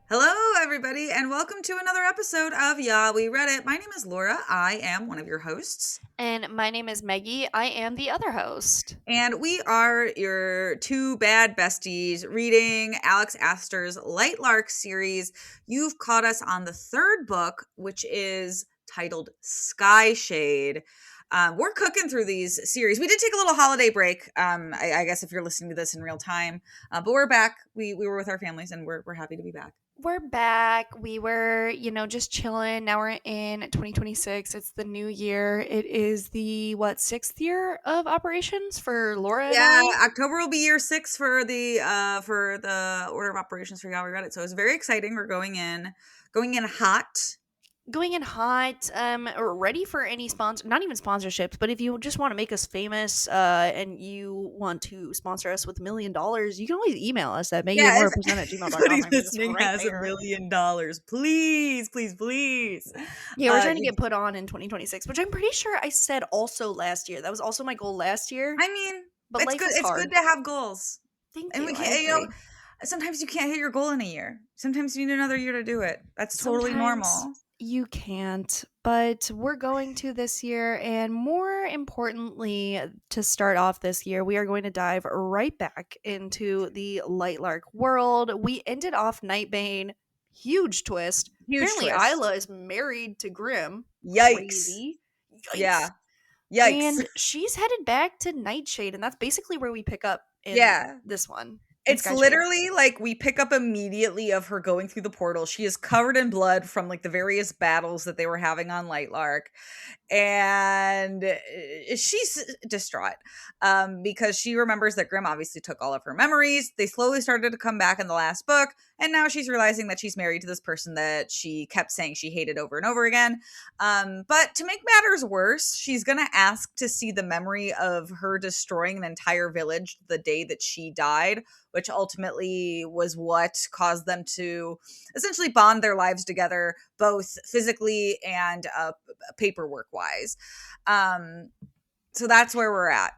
Hello, everybody, and welcome to another episode of Yeah, We Read It. My name is Laura. I am one of your hosts. And my name is Meggie. I am the other host. And we are your two bad besties reading Alex Aster's Lightlark series. You've caught us on the third book, which is titled Skyshade. We're cooking through these series. We did take a little holiday break, I guess if you're listening to this in real time. But we're back. We were with our families, and we're happy to be back. We're back. We were, just chilling. Now we're in 2026. It's the new year. It is the, sixth year of operations for Laura and Yeah, I? October will be year 6 for the order of operations for Y'all We Read It. So it's very exciting. We're going in hot. Going in hot, ready for any sponsor, not even sponsorships, but if you just want to make us famous and you want to sponsor us with $1 million, you can always email us at Everybody meggieandlaurapresent@gmail.com. listening has $1 million. Please, please, please. Yeah, we're trying to get put on in 2026, which I'm pretty sure I said also last year. That was also my goal last year. I mean, but it's life good. is It's hard. good to have goals. Thank And you. we can't, sometimes you can't hit your goal in a year. Sometimes you need another year to do it. That's totally normal. You can't, but we're going to this year. And more importantly, to start off this year, we are going to dive right back into the Lightlark world. We ended off Nightbane. Huge twist. Apparently, Twist. Isla is married to Grimm. Yikes. Crazy. Yikes. Yeah. Yikes. And she's headed back to Nightshade, and that's basically where we pick up in this one. It's literally like we pick up immediately of her going through the portal. She is covered in blood from like the various battles that they were having on Lightlark. And she's distraught because she remembers that Grimm obviously took all of her memories. They slowly started to come back in the last book. And now she's realizing that she's married to this person that she kept saying she hated over and over again. But to make matters worse, she's going to ask to see the memory of her destroying an entire village the day that she died, which ultimately was what caused them to essentially bond their lives together, both physically and paperwork wise. So that's where we're at.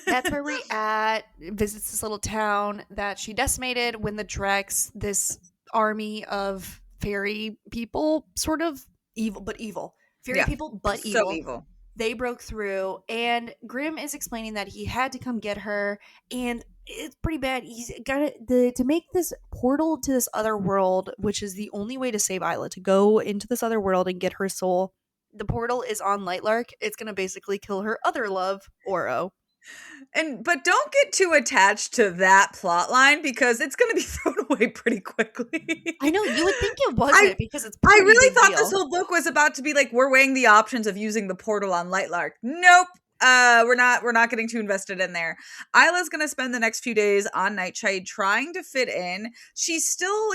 That's where we're at. Visits this little town that she decimated when the Drex, this army of fairy people, sort of evil, but evil. Fairy people, but evil. So evil. They broke through, and Grimm is explaining that he had to come get her, and it's pretty bad. He's got to make this portal to this other world, which is the only way to save Isla, to go into this other world and get her soul. The portal is on Lightlark. It's going to basically kill her other love, Oro. But don't get too attached to that plot line because it's going to be thrown away pretty quickly. I know, you would think it wasn't because it's pretty I really thought deal. This whole book was about to be like, we're weighing the options of using the portal on Lightlark. Nope. We're not getting too invested in there. Isla's gonna spend the next few days on Nightshade trying to fit in. She's still,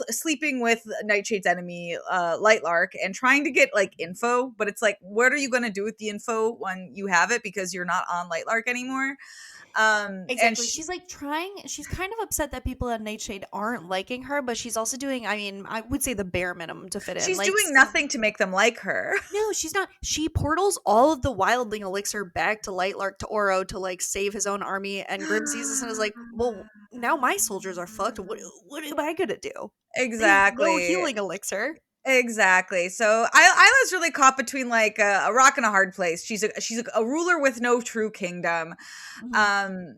sleeping with Nightshade's enemy, Lightlark, and trying to get like info. But it's like, what are you gonna do with the info when you have it because you're not on Lightlark anymore? Exactly. And she's like she's kind of upset that people at Nightshade aren't liking her, but she's also doing, I would say the bare minimum to fit in. She's doing nothing to make them like her. No, she's not. She portals all of the wildling elixir back to Lightlark, to Oro, to like save his own army, and Grimm sees this and is like, well, now my soldiers are fucked. What am I gonna do? Exactly. No healing elixir. Exactly. So Isla's really caught between like a rock and a hard place. She's a ruler with no true kingdom. Mm-hmm.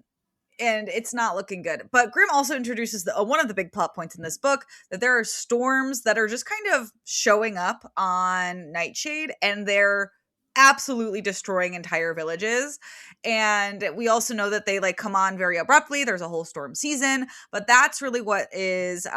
And it's not looking good. But Grimm also introduces one of the big plot points in this book, that there are storms that are just kind of showing up on Nightshade, and they're absolutely destroying entire villages. And we also know that they like come on very abruptly. There's a whole storm season, but that's really what is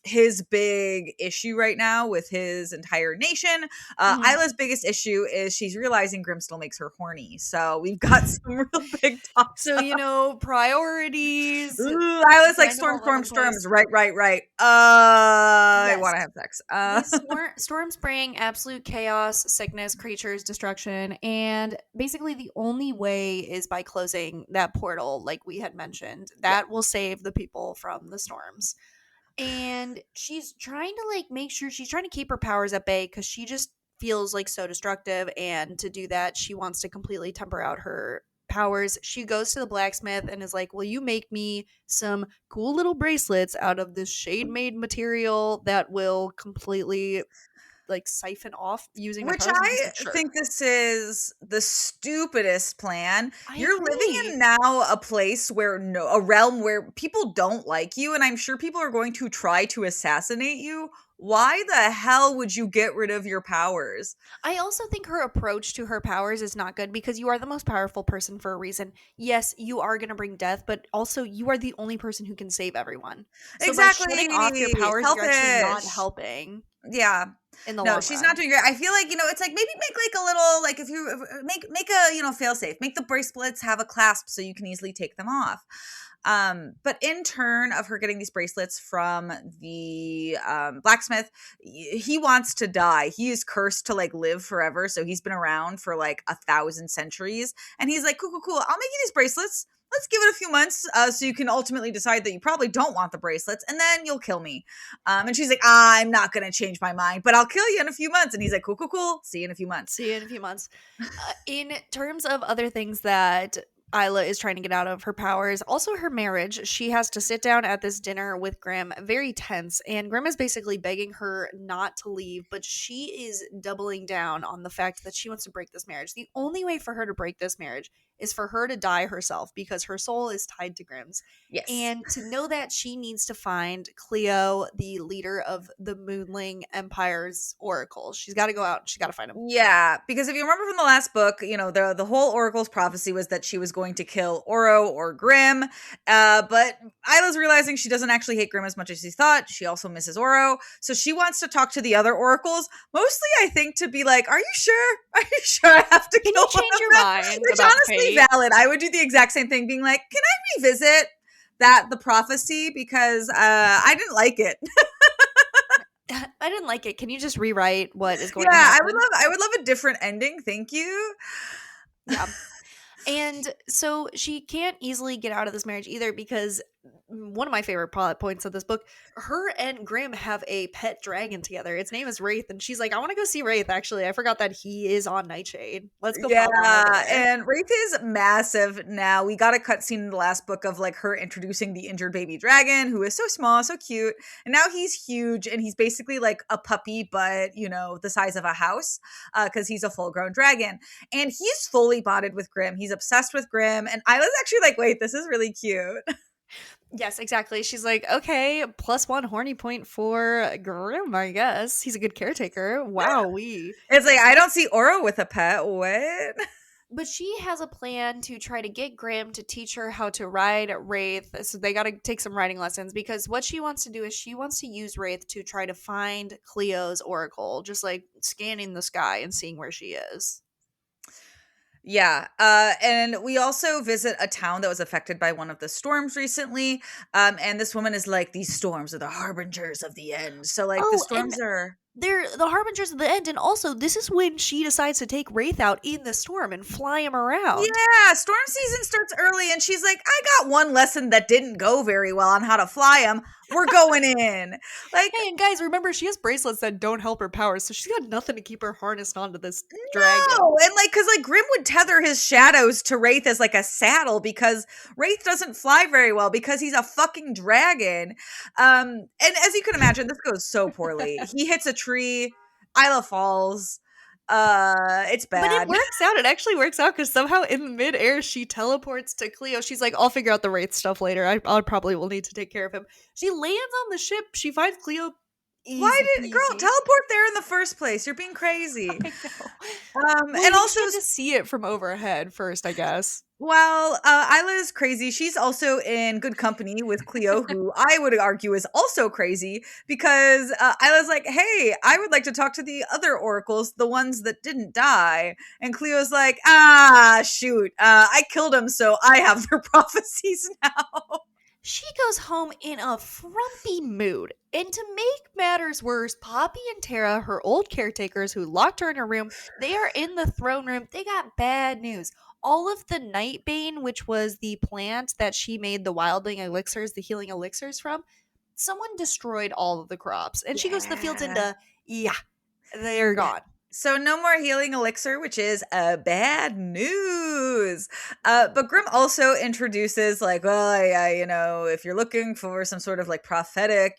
his big issue right now with his entire nation. Isla's biggest issue is she's realizing Grimm still makes her horny. So we've got some real big talk. So, priorities. Ooh, Isla's like storms. Right. Yes. I want to have sex. Storms bring absolute chaos, sickness, creatures, destruction, and basically the only way is by closing that portal, like we had mentioned. That will save the people from the storms. And she's trying to like make sure she's trying to keep her powers at bay because she just feels like so destructive, and to do that she wants to completely temper out her powers, she goes to the blacksmith and is like, will you make me some cool little bracelets out of this shade made material that will completely like siphon off using my Which powers? And he's I like, sure. think this is the stupidest plan. I You're living agree. in now a place where a realm where people don't like you, and I'm sure people are going to try to assassinate you. Why the hell would you get rid of your powers? I also think her approach to her powers is not good because you are the most powerful person for a reason. Yes, you are going to bring death, but also you are the only person who can save everyone. So by shutting off your Exactly. powers, you're actually not Selfish. helping Yeah. in the No, long she's not run. doing great. I feel like, it's like maybe make like a little like if make a, fail safe. Make the bracelets have a clasp so you can easily take them off. But in turn of her getting these bracelets from the blacksmith, he wants to die. He is cursed to like live forever, so he's been around for like 1,000 centuries. And he's like, cool. I'll make you these bracelets. Let's give it a few months so you can ultimately decide that you probably don't want the bracelets, and then you'll kill me. And she's like, I'm not going to change my mind, but I'll kill you in a few months. And he's like, cool. See you in a few months. See you in a few months. In terms of other things that Isla is trying to get out of her powers, also her marriage. She has to sit down at this dinner with Grimm, very tense, and Grimm is basically begging her not to leave, but she is doubling down on the fact that she wants to break this marriage. The only way for her to break this marriage is for her to die herself because her soul is tied to Grimm's. Yes. And to know that, she needs to find Cleo, the leader of the Moonling Empire's oracle. She's got to go out. She's got to find him. Yeah, because if you remember from the last book, the whole Oracle's prophecy was that she was going to kill Oro or Grimm. But Isla's realizing she doesn't actually hate Grimm as much as she thought. She also misses Oro. So she wants to talk to the other Oracles, mostly, I think, to be like, are you sure? Are you sure I have to Can kill you one change of your them? mind Which about honestly fate? valid. I would do the exact same thing, being like, can I revisit the prophecy? Because I didn't like it. I didn't like it. Can you just rewrite what is going Yeah, to happen? I would love a different ending. Thank you. Yeah. And so she can't easily get out of this marriage either because one of my favorite plot points of this book, her and Grimm have a pet dragon together. Its name is Wraith, and she's like, I want to go see Wraith, actually. I forgot that he is on Nightshade. Let's go pop on over Yeah, there. and Wraith is massive now. We got a cutscene in the last book of like her introducing the injured baby dragon, who is so small, so cute, and now he's huge, and he's basically like a puppy, but the size of a house, because he's a full-grown dragon, and he's fully bonded with Grimm. He's obsessed with Grimm, and Isla's actually like, wait, this is really cute. Yes, exactly. She's like, okay, +1 horny point for Grimm, I guess. He's a good caretaker. Wow, It's like, I don't see Oro with a pet. What? But she has a plan to try to get Grimm to teach her how to ride Wraith. So they got to take some riding lessons because what she wants to do is she wants to use Wraith to try to find Cleo's oracle, just like scanning the sky and seeing where she is. Yeah, and we also visit a town that was affected by one of the storms recently, and this woman is like, these storms are the harbingers of the end. So, like, the Oh, and storms are... they're the harbingers of the end. And also, this is when she decides to take Wraith out in the storm and fly him around. Yeah, storm season starts early, and she's like, I got one lesson that didn't go very well on how to fly them. We're going in. Like, Hey, and guys, remember, she has bracelets that don't help her powers, so she's got nothing to keep her harnessed onto this dragon. no. And like, because like Grimm would tether his shadows to Wraith as like a saddle because Wraith doesn't fly very well because he's a fucking dragon. And as you can imagine, this goes so poorly. He hits a tree, Isla falls. It's But bad. it works out. It actually works out because somehow in midair she teleports to Cleo. She's like, I'll figure out the Wraith stuff later. I probably will need to take care of him. She lands on the ship. She finds Cleo. Why Easy did girl peasy. teleport there in the first place? You're being crazy. I know. And also she had to see it from overhead first, I guess. Well, Isla is crazy. She's also in good company with Cleo, who I would argue is also crazy because Isla's like, hey, I would like to talk to the other oracles, the ones that didn't die. And Cleo's like, shoot, I killed them, so I have their prophecies now. She goes home in a frumpy mood. And to make matters worse, Poppy and Tara, her old caretakers who locked her in her room, they are in the throne room. They got bad news. All of the Nightbane, which was the plant that she made the wildling elixirs, the healing elixirs from, someone destroyed all of the crops. And she goes to the fields and, yeah, they're gone. So no more healing elixir, which is bad news. But Grimm also introduces like, well, if you're looking for some sort of like prophetic,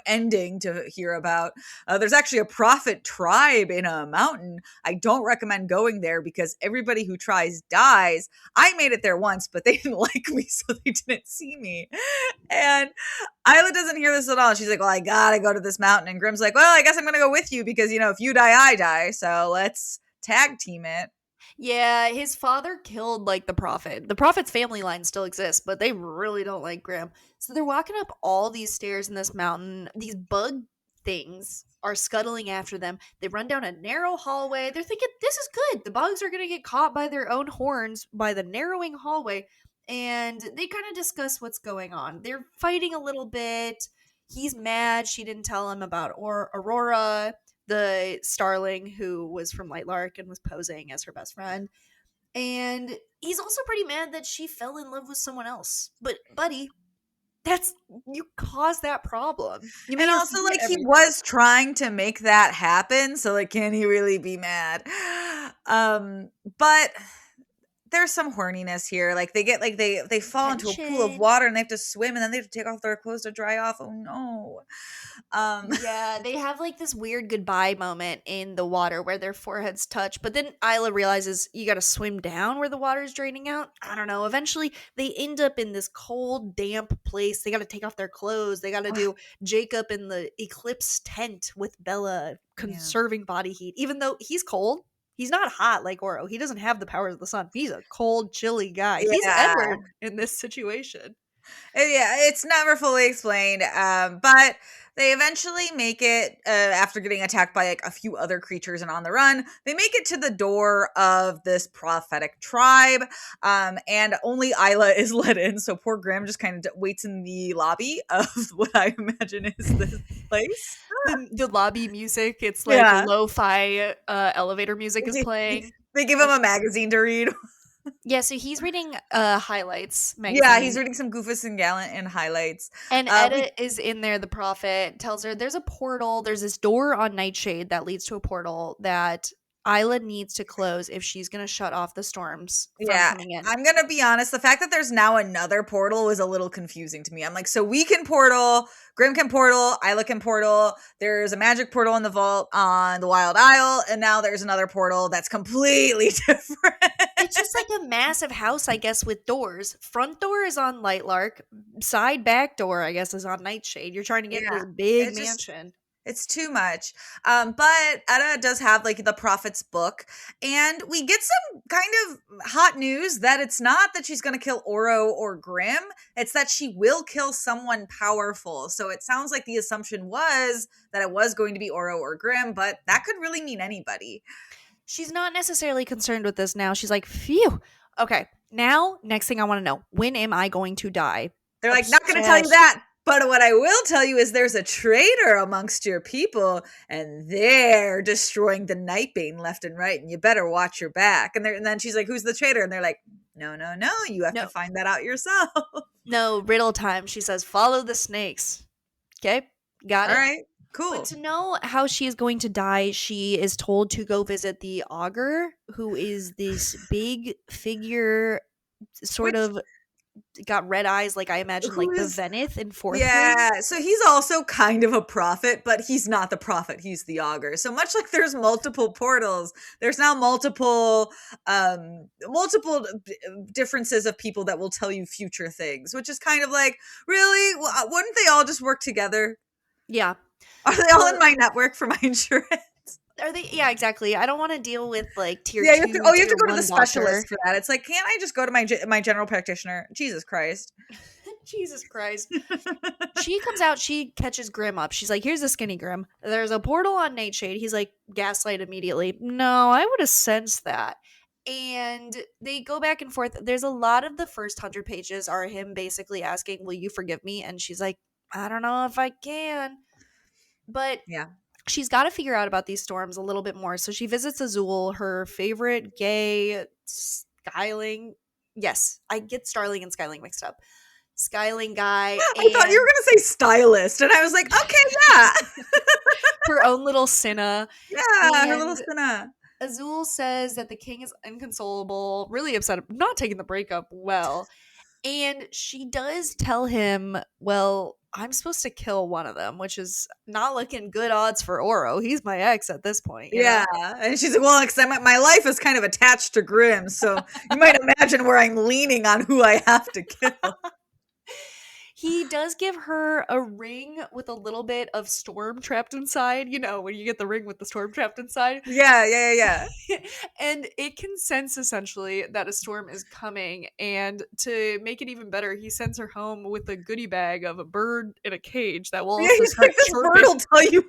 ending to hear about, there's actually a prophet tribe in a mountain. I don't recommend going there because everybody who tries dies. I made it there once, but they didn't like me, so they didn't see me. And Isla doesn't hear this at all. She's like, well, I gotta go to this mountain. And Grimm's like, well, I guess I'm gonna go with you because, if you die, I die. So let's tag team it. Yeah, his father killed like the prophet. The prophet's family line still exists, but they really don't like Grimm. So they're walking up all these stairs in this mountain. These bug things are scuttling after them. They run down a narrow hallway. They're thinking, this is good. The bugs are going to get caught by their own horns by the narrowing hallway. And they kind of discuss what's going on. They're fighting a little bit. He's mad she didn't tell him about Aurora, the starling who was from Lightlark and was posing as her best friend. And he's also pretty mad that she fell in love with someone else. But buddy, you caused that problem. You made And her also, forget like, he everything. was trying to make that happen. So, like, can he really be mad? But there's some horniness here. Like, they get, like, they fall into a pool of Tension. water and they have to swim and then they have to take off their clothes to dry off. Oh, no. Yeah, they have like this weird goodbye moment in the water where their foreheads touch, but then Isla realizes you gotta swim down where the water is draining out. I don't know. Eventually, they end up in this cold, damp place. They gotta take off their clothes. They gotta do Jacob in the eclipse tent with Bella Yeah. conserving body heat, even though he's cold. He's not hot like Oro. He doesn't have the powers of the sun. He's a cold, chilly guy. He's Yeah. Edward in this situation. Yeah, it's never fully explained. But they eventually make it after getting attacked by like a few other creatures and on the run. They make it to the door of this prophetic tribe, and only Isla is let in. So poor Graham just kind of waits in the lobby of what I imagine is this place. The lobby music, it's like Yeah, lo-fi elevator music is playing. they give him a magazine to read. Yeah, so he's reading Highlights Yeah, magazine. he's reading some Goofus and Gallant and highlights. And We Edda is in there. The prophet tells her there's a portal. There's this door on Nightshade that leads to a portal that Isla needs to close if she's going to shut off the storms from Yeah, coming in. I'm gonna be honest. The fact that there's now another portal is a little confusing to me. I'm like, so we can portal, Grim can portal, Isla can portal. There's a magic portal in the vault on the Wild Isle, and now there's another portal that's completely different. It's just like a massive house, I guess, with doors. Front door is on Lightlark. Side back door, I guess, is on Nightshade. You're trying to get Yeah, this big it's just mansion. it's too much. But Etta does have like the prophet's book, and we get some kind of hot news that it's not that she's going to kill Oro or Grim. It's that she will kill someone powerful. So it sounds like the assumption was that it was going to be Oro or Grim, but that could really mean anybody. She's not necessarily concerned with this now. She's like, phew. Okay, now, next thing I want to know, when am I going to die? They're like, not going to tell you Obsessed. that. But what I will tell you is there's a traitor amongst your people, and they're destroying the Nightbane left and right, and you better watch your back. And then she's like, who's the traitor? And they're like, no, no, no, you have No. to find that out yourself. No, riddle time. She says, follow the snakes. Okay, got All it. right, cool. But to know how she is going to die, she is told to go visit the augur, who is this big figure, sort Which, of got red eyes, like I imagine, who like the is, Zenith in Fourth Wing. yeah, so he's also kind of a prophet, but he's not the prophet, he's the augur. So much like there's multiple portals, there's now multiple differences of people that will tell you future things, which is kind of like, really? Wouldn't they all just work together? Yeah. Are they all in my network for my insurance? Are they? Yeah, exactly. I don't want to deal with like tier Yeah, two. you have tier to go to one the specialist doctor. for that. It's like, can't I just go to my general practitioner? Jesus Christ. Jesus Christ. She comes out, she catches Grim up. She's like, here's the skinny Grim. There's a portal on Nightshade. He's like, gaslight immediately. No, I would have sensed that. And they go back and forth. There's a lot of the first 100 pages are him basically asking, will you forgive me? And she's like, I don't know if I can. But Yeah. she's got to figure out about these storms a little bit more. So she visits Azul, her favorite gay Skyling. Yes, I get Starling and Skyling mixed up. Skyling guy. I thought you were going to say stylist. And I was like, okay, yeah. her own little Cinna. Yeah, her little And Senna. Azul says that the king is inconsolable, really upset, not taking the breakup well. And she does tell him, well, I'm supposed to kill one of them, which is not looking good odds for Oro. He's my ex at this point, you Yeah, know? and she's like, well, because my life is kind of attached to Grimm, so you might imagine where I'm leaning on who I have to kill. He does give her a ring with a little bit of storm trapped inside. You know, when you get the ring with the storm trapped inside. Yeah, yeah, yeah, And it can sense essentially that a storm is coming. And to make it even better, he sends her home with a goodie bag of a bird in a cage that will yeah. also He's like, start this bird chirping. will tell you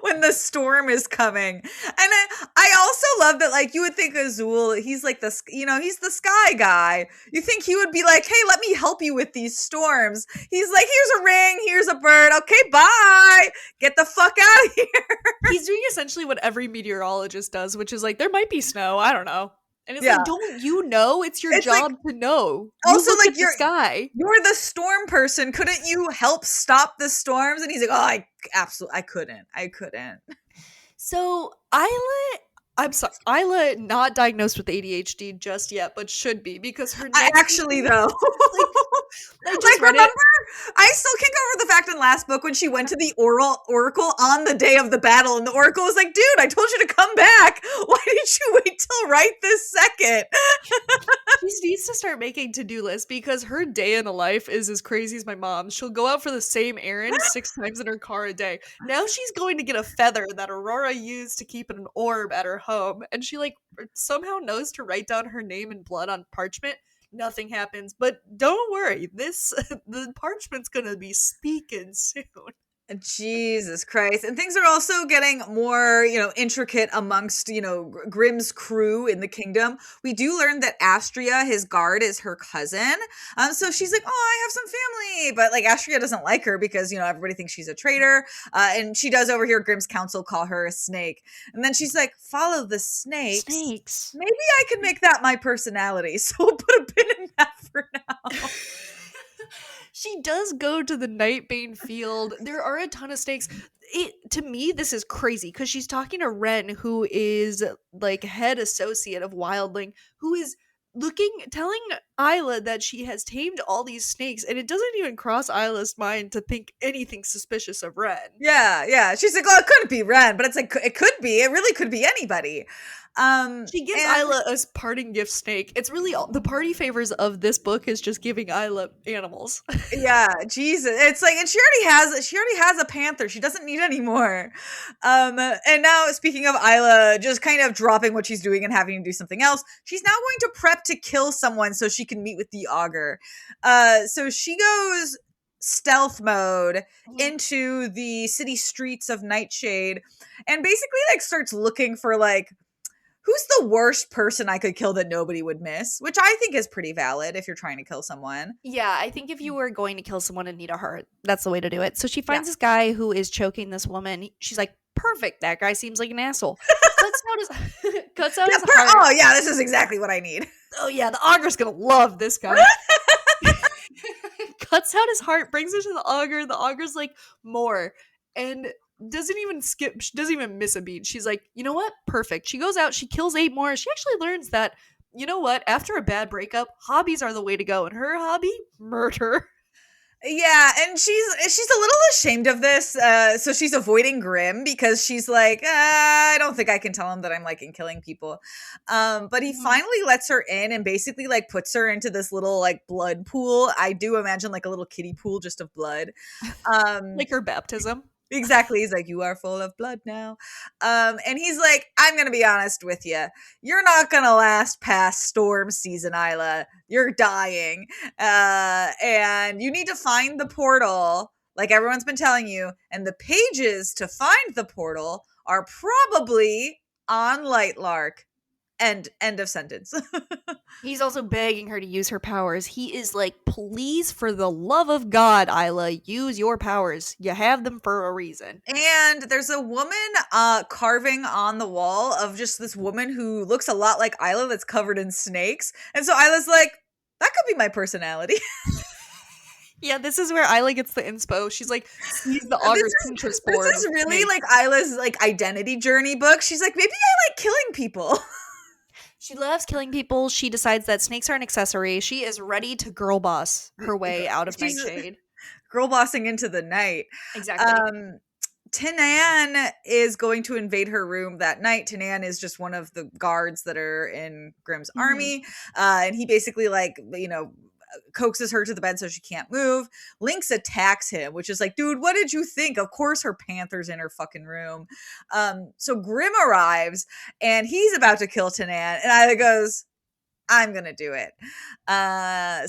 when the storm is coming. And I also love that, like, you would think Azul, he's like he's the sky guy. You think he would be like, hey, let me help you with these storms. He's like, here's a ring, here's a bird. Okay, bye. Get the fuck out of here. He's doing essentially what every meteorologist does, which is like, there might be snow. I don't know. And it's Yeah. like, don't you know? It's your It's like, job to know. You also, look like, at the sky. you're the storm person. Couldn't you help stop the storms? And he's like, oh, I couldn't. So I'm sorry, Isla not diagnosed with ADHD just yet, but should be because her I next actually, though, like I just like, read it. remember, I still can't go over the fact in last book when she went to the oracle on the day of the battle, and the oracle was like, dude, I told you to come back. Why did you wait till right this second? She needs to start making to-do lists because her day in the life is as crazy as my mom's. She'll go out for the same errand 6 times in her car a day. Now she's going to get a feather that Aurora used to keep an orb at her home, and she like somehow knows to write down her name in blood on parchment. Nothing happens, but don't worry. This the parchment's gonna be speaking soon. Jesus Christ. And things are also getting more, intricate amongst, Grimm's crew in the kingdom. We do learn that Astria, his guard, is her cousin. So she's like, oh, I have some family. But like Astria doesn't like her because, everybody thinks she's a traitor. And she does overhear Grimm's council call her a snake. And then she's like, follow the snakes. Snakes. Maybe I can make that my personality. So we'll put a pin in that for now. She does go to the Nightbane field. There are a ton of snakes. To me, this is crazy because she's talking to Ren, who is like head associate of Wildling, who is telling Isla that she has tamed all these snakes, and it doesn't even cross Isla's mind to think anything suspicious of Ren. Yeah. She's like, oh, it couldn't be Ren, but it's like, it could be. It really could be anybody. She gives Isla a parting gift snake. It's really the party favors of this book is just giving Isla animals. Yeah, Jesus. It's like, and she already has a panther. She doesn't need any more. And now speaking of Isla just kind of dropping what she's doing and having to do something else, she's now going to prep to kill someone so she can meet with the augur. So she goes stealth mode into the city streets of Nightshade and basically like starts looking for like, who's the worst person I could kill that nobody would miss? Which I think is pretty valid if you're trying to kill someone. Yeah, I think if you were going to kill someone and need a heart, that's the way to do it. So she finds this guy who is choking this woman. She's like, perfect. That guy seems like an asshole. Cuts out his heart. Oh, yeah, this is exactly what I need. Oh, yeah, the augur's going to love this guy. Cuts out his heart, brings it to the augur. The augur's like, more. And doesn't even miss a beat. She's like, you know what? Perfect. She goes out, she kills 8 more. She actually learns that, you know what? After a bad breakup, hobbies are the way to go. And her hobby? Murder. Yeah, and she's a little ashamed of this, so she's avoiding Grimm because she's like, I don't think I can tell him that I'm liking killing people. But he finally lets her in and basically like puts her into this little like blood pool. I do imagine like a little kiddie pool just of blood. Like her baptism. Exactly. He's like, you are full of blood now. And he's like, I'm going to be honest with you. You're not going to last past storm season, Isla. You're dying. And you need to find the portal, like everyone's been telling you. And the pages to find the portal are probably on Lightlark. End of sentence. He's also begging her to use her powers. He is like, please, for the love of God, Isla, use your powers. You have them for a reason. And there's a woman carving on the wall of just this woman who looks a lot like Isla that's covered in snakes. And so Isla's like, that could be my personality. Yeah, this is where Isla gets the inspo. She's like, sees the This Auger's is Pinterest this board is of really snakes. like Isla's like identity journey book. She's like, maybe I like killing people. She loves killing people. She decides that snakes are an accessory. She is ready to girl boss her way out of She's Nightshade. girl bossing into the night. Exactly. Um, Tanan is going to invade her room that night. Tanan is just one of the guards that are in Grimm's Mhm. army. And he basically, like, coaxes her to the bed so she can't move. Lynx attacks him, which is like, dude, what did you think? Of course her panther's in her fucking room. So Grimm arrives and he's about to kill Tanan. And Isla goes, I'm gonna do it.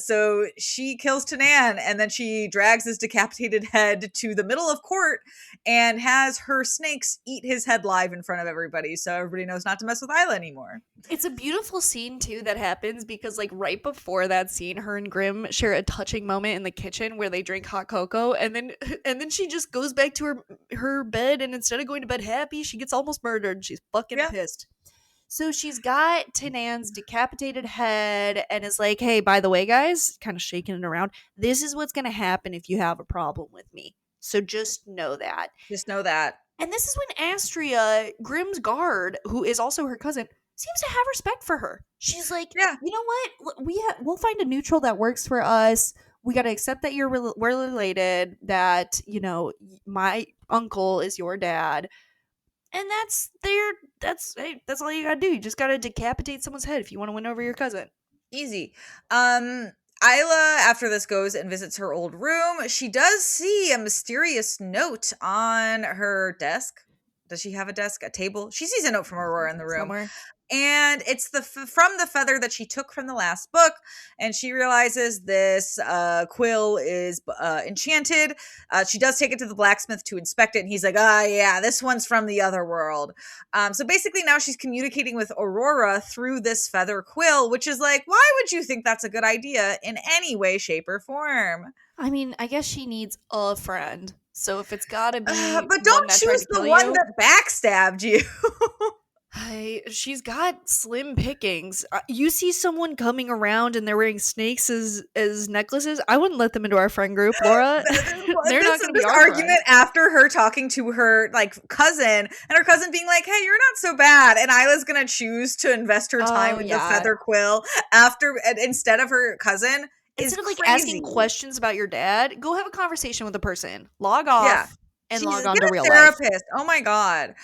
So she kills Tanan and then she drags his decapitated head to the middle of court and has her snakes eat his head live in front of everybody, so everybody knows not to mess with Isla anymore. It's a beautiful scene too that happens because like right before that scene, her and Grimm share a touching moment in the kitchen where they drink hot cocoa, and then she just goes back to her bed, and instead of going to bed happy, she gets almost murdered. She's fucking Yeah, pissed. So she's got Tanan's decapitated head and is like, hey, by the way, guys, kind of shaking it around. This is what's going to happen if you have a problem with me. So just know that. just know that. And this is when Astria, Grimm's guard, who is also her cousin, seems to have respect for her. She's like, Yeah, you know what? We'll find a neutral that works for us. We got to accept that we're related, that, my uncle is your dad, and that's all you gotta do. You just gotta decapitate someone's head if you want to win over your cousin. easy. Isla, after this, goes and visits her old room. She does see a mysterious note on her desk. Does she have a desk, a table? She sees a note from Aurora in the room. Somewhere. And it's from the feather that she took from the last book, and she realizes this quill is enchanted. She does take it to the blacksmith to inspect it, and he's like, yeah, this one's from the other world. So basically now she's communicating with Aurora through this feather quill, which is like, why would you think that's a good idea in any way, shape, or form? I mean, I guess she needs a friend. So if it's gotta be But one don't that tried choose to the kill one you, that backstabbed you. she's got slim pickings. You see someone coming around and they're wearing snakes as necklaces. I wouldn't let them into our friend group, Laura. They're not going to be This our argument friend. after her talking to her like cousin, and her cousin being like, "Hey, you're not so bad," and Isla's gonna choose to invest her time Oh in the yeah. feather quill instead of her cousin is Instead of like crazy. asking questions about your dad, go have a conversation with a person. Log Yeah, off and she's log on get to a real life. therapist. Oh my god.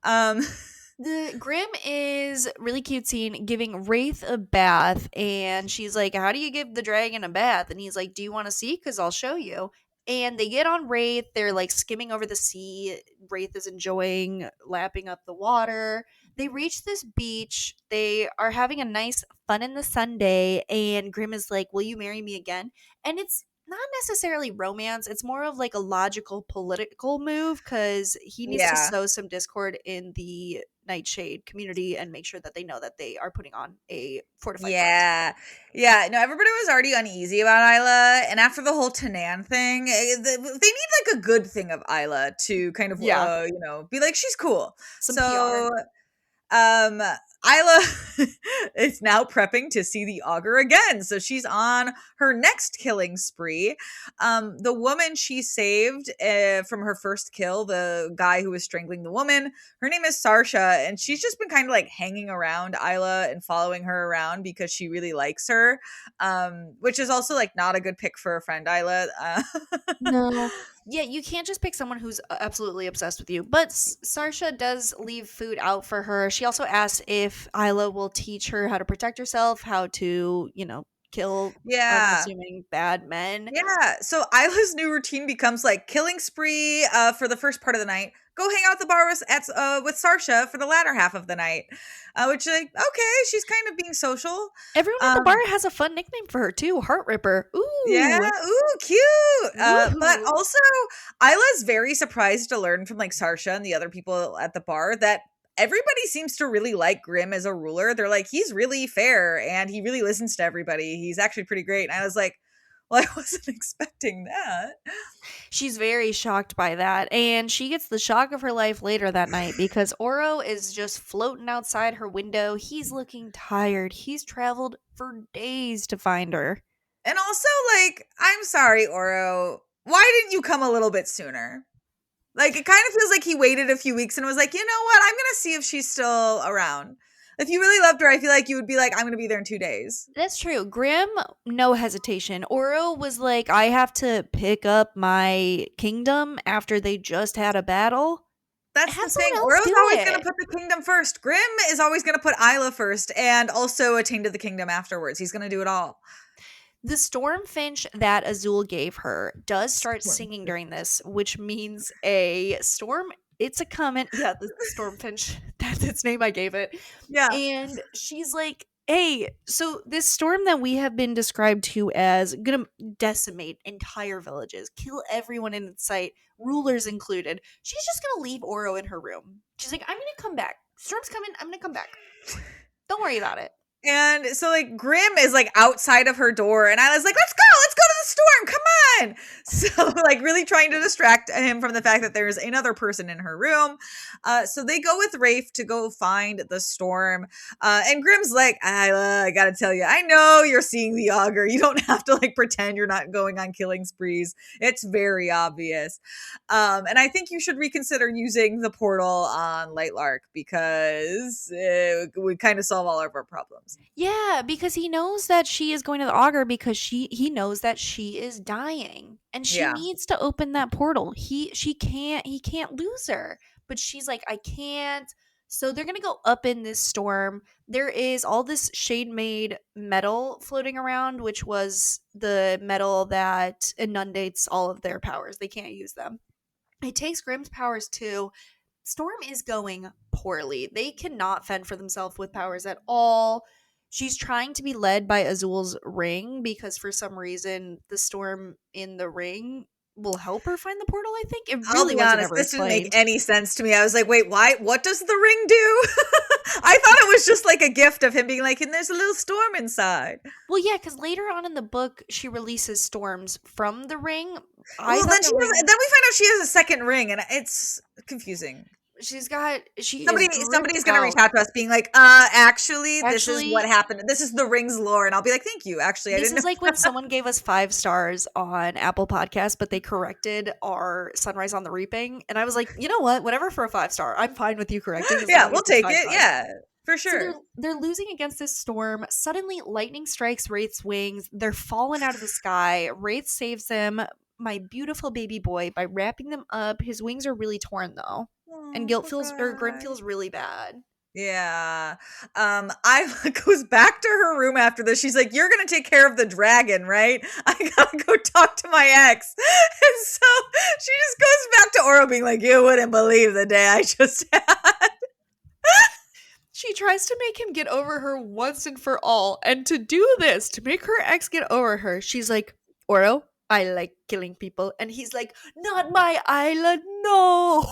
Um, The Grimm is really cute scene giving Wraith a bath, and she's like, how do you give the dragon a bath? And he's like, do you want to see? Because I'll show you. And they get on Wraith. They're like skimming over the sea. Wraith is enjoying lapping up the water. They reach this beach. They are having a nice fun in the Sunday. And Grimm is like, will you marry me again? And it's not necessarily romance. It's more of like a logical political move because he needs to yeah. sow some discord in the Nightshade community and make sure that they know that they are putting on a fortified front. Yeah. Yeah. No, everybody was already uneasy about Isla. And after the whole Tanan thing, they need like a good thing of Isla to kind of, Yeah. be like, she's cool. Some So, PR. um, Isla is now prepping to see the augur again. So she's on her next killing spree. The woman she saved from her first kill, the guy who was strangling the woman, her name is Sarsha, and she's just been kind of like hanging around Isla and following her around because she really likes her, which is also like not a good pick for a friend, Isla. No. Yeah, you can't just pick someone who's absolutely obsessed with you. But Sarsha does leave food out for her. She also asks if Isla will teach her how to protect herself, how to, kill, I'm Yeah. assuming, bad men. Yeah. So Isla's new routine becomes like killing spree for the first part of the night. Go hang out at the bar with Sarsha for the latter half of the night. Which like, okay, she's kind of being social. Everyone at the bar has a fun nickname for her too, Heart Ripper. Yeah, Ooh. ooh, cute. But Ooh. also Isla's very surprised to learn from like Sarsha and the other people at the bar that everybody seems to really like Grimm as a ruler. They're like, he's really fair and he really listens to everybody. He's actually pretty great. And I was like, well, I wasn't expecting that. She's very shocked by that, and she gets the shock of her life later that night because Oro is just floating outside her window. He's looking tired. He's traveled for days to find her. And also, like, I'm sorry, Oro. Why didn't you come a little bit sooner? Like, it kind of feels like he waited a few weeks and was like, you know what? I'm going to see if she's still around. If you really loved her, I feel like you would be like, I'm going to be there in 2 days. That's true. Grim, no hesitation. Oro was like, I have to pick up my kingdom after they just had a battle. That's Have the someone thing. else Oro's do always going to it. put the kingdom first. Grim is always going to put Isla first and also attain to the kingdom afterwards. He's going to do it all. The stormfinch that Azul gave her does start Storm. singing during this, which means a storm. It's a comment. Yeah, the stormfinch. That's its name. I gave it. Yeah. And she's like, hey, so this storm that we have been described to as gonna decimate entire villages, kill everyone in its sight, rulers included. She's just gonna leave Oro in her room. She's like, I'm gonna come back. Storm's coming. I'm gonna come back. Don't worry about it. And so, like, Grim is, like, outside of her door, and Isla's like, let's go to the storm, come on! So, like, really trying to distract him from the fact that there's another person in her room. So they go with Rafe to go find the storm. And Grim's like, Isla, I gotta tell you, I know you're seeing the augur. You don't have to, like, pretend you're not going on killing sprees. It's very obvious. And I think you should reconsider using the portal on Lightlark because it would kind of solve all of our problems. Yeah, because he knows that she is going to the augur because he knows that she is dying and she Yeah. needs to open that portal. He can't lose her. But she's like, I can't. So they're going to go up in this storm. There is all this shade made metal floating around, which was the metal that inundates all of their powers. They can't use them. It takes Grimm's powers too. Storm is going poorly. They cannot fend for themselves with powers at all. She's trying to be led by Azul's ring because for some reason the storm in the ring will help her find the portal, I think. It I'll really be wasn't honest, ever this didn't make explained. any sense to me. I was like, wait, why? What does the ring do? I thought it was just like a gift of him being like, and there's a little storm inside. Well, yeah, because later on in the book, she releases storms from the ring. Well, then we find out she has a second ring, and it's confusing. Somebody's gonna reach out to us being like, actually, this is what happened. This is the ring's lore. And I'll be like, thank you. Actually, I didn't know. This is like when someone gave us 5 stars on Apple Podcasts, but they corrected our Sunrise on the Reaping. And I was like, you know what? Whatever for a 5-star. I'm fine with you correcting. Yeah, we'll take it. Yeah, for sure. So they're losing against this storm. Suddenly, lightning strikes Wraith's wings. They're falling out of the sky. Wraith saves them, my beautiful baby boy, by wrapping them up. His wings are really torn, though. And Grim feels really bad. Yeah. Isla goes back to her room after this. She's like, you're gonna take care of the dragon, right? I gotta go talk to my ex. And so she just goes back to Oro being like, you wouldn't believe the day I just had. She tries to make him get over her once and for all. And to do this, to make her ex get over her, she's like, Oro, I like killing people. And he's like, not my Isla, no.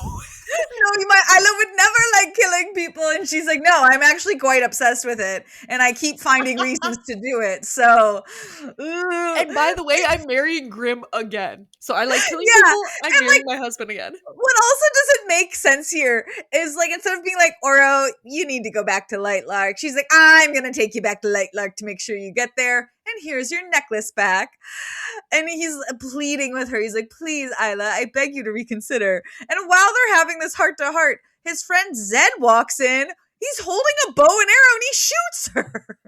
No, my Isla would never like killing people. And she's like, no, I'm actually quite obsessed with it. And I keep finding reasons to do it. So. And by the way, I'm marrying Grim again. So I like killing people. I'm marrying my husband again. What also doesn't make sense here is like, instead of being like, Oro, you need to go back to Lightlark, she's like, I'm going to take you back to Lightlark to make sure you get there. And here's your necklace back. And he's pleading with her. He's like, please, Isla, I beg you to reconsider. And while they're having this heart-to-heart, his friend Zed walks in. He's holding a bow and arrow and he shoots her.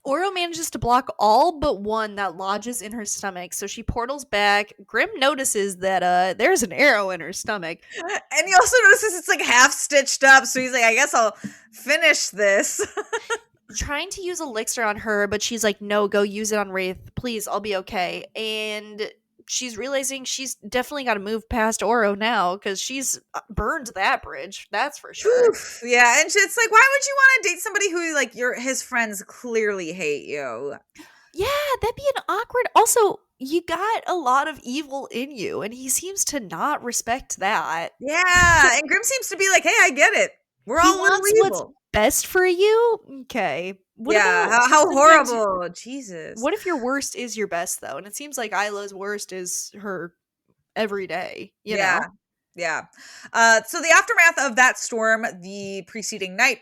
Oro manages to block all but one that lodges in her stomach. So she portals back. Grim notices that there's an arrow in her stomach. And he also notices it's like half stitched up. So he's like, I guess I'll finish this. Trying to use elixir on her, but she's like, no, go use it on Wraith. Please, I'll be okay. And she's realizing she's definitely got to move past Oro now because she's burned that bridge. That's for sure. Oof, yeah, and it's like, why would you want to date somebody who, like, his friends clearly hate you? Yeah, that'd be an awkward. Also, you got a lot of evil in you, and he seems to not respect that. Yeah, and Grim seems to be like, hey, I get it. We're all a little evil. What's best for you? Okay. How horrible. Jesus. What if your worst is your best, though? And it seems like Isla's worst is her every day, you know? Yeah. So the aftermath of that storm the preceding night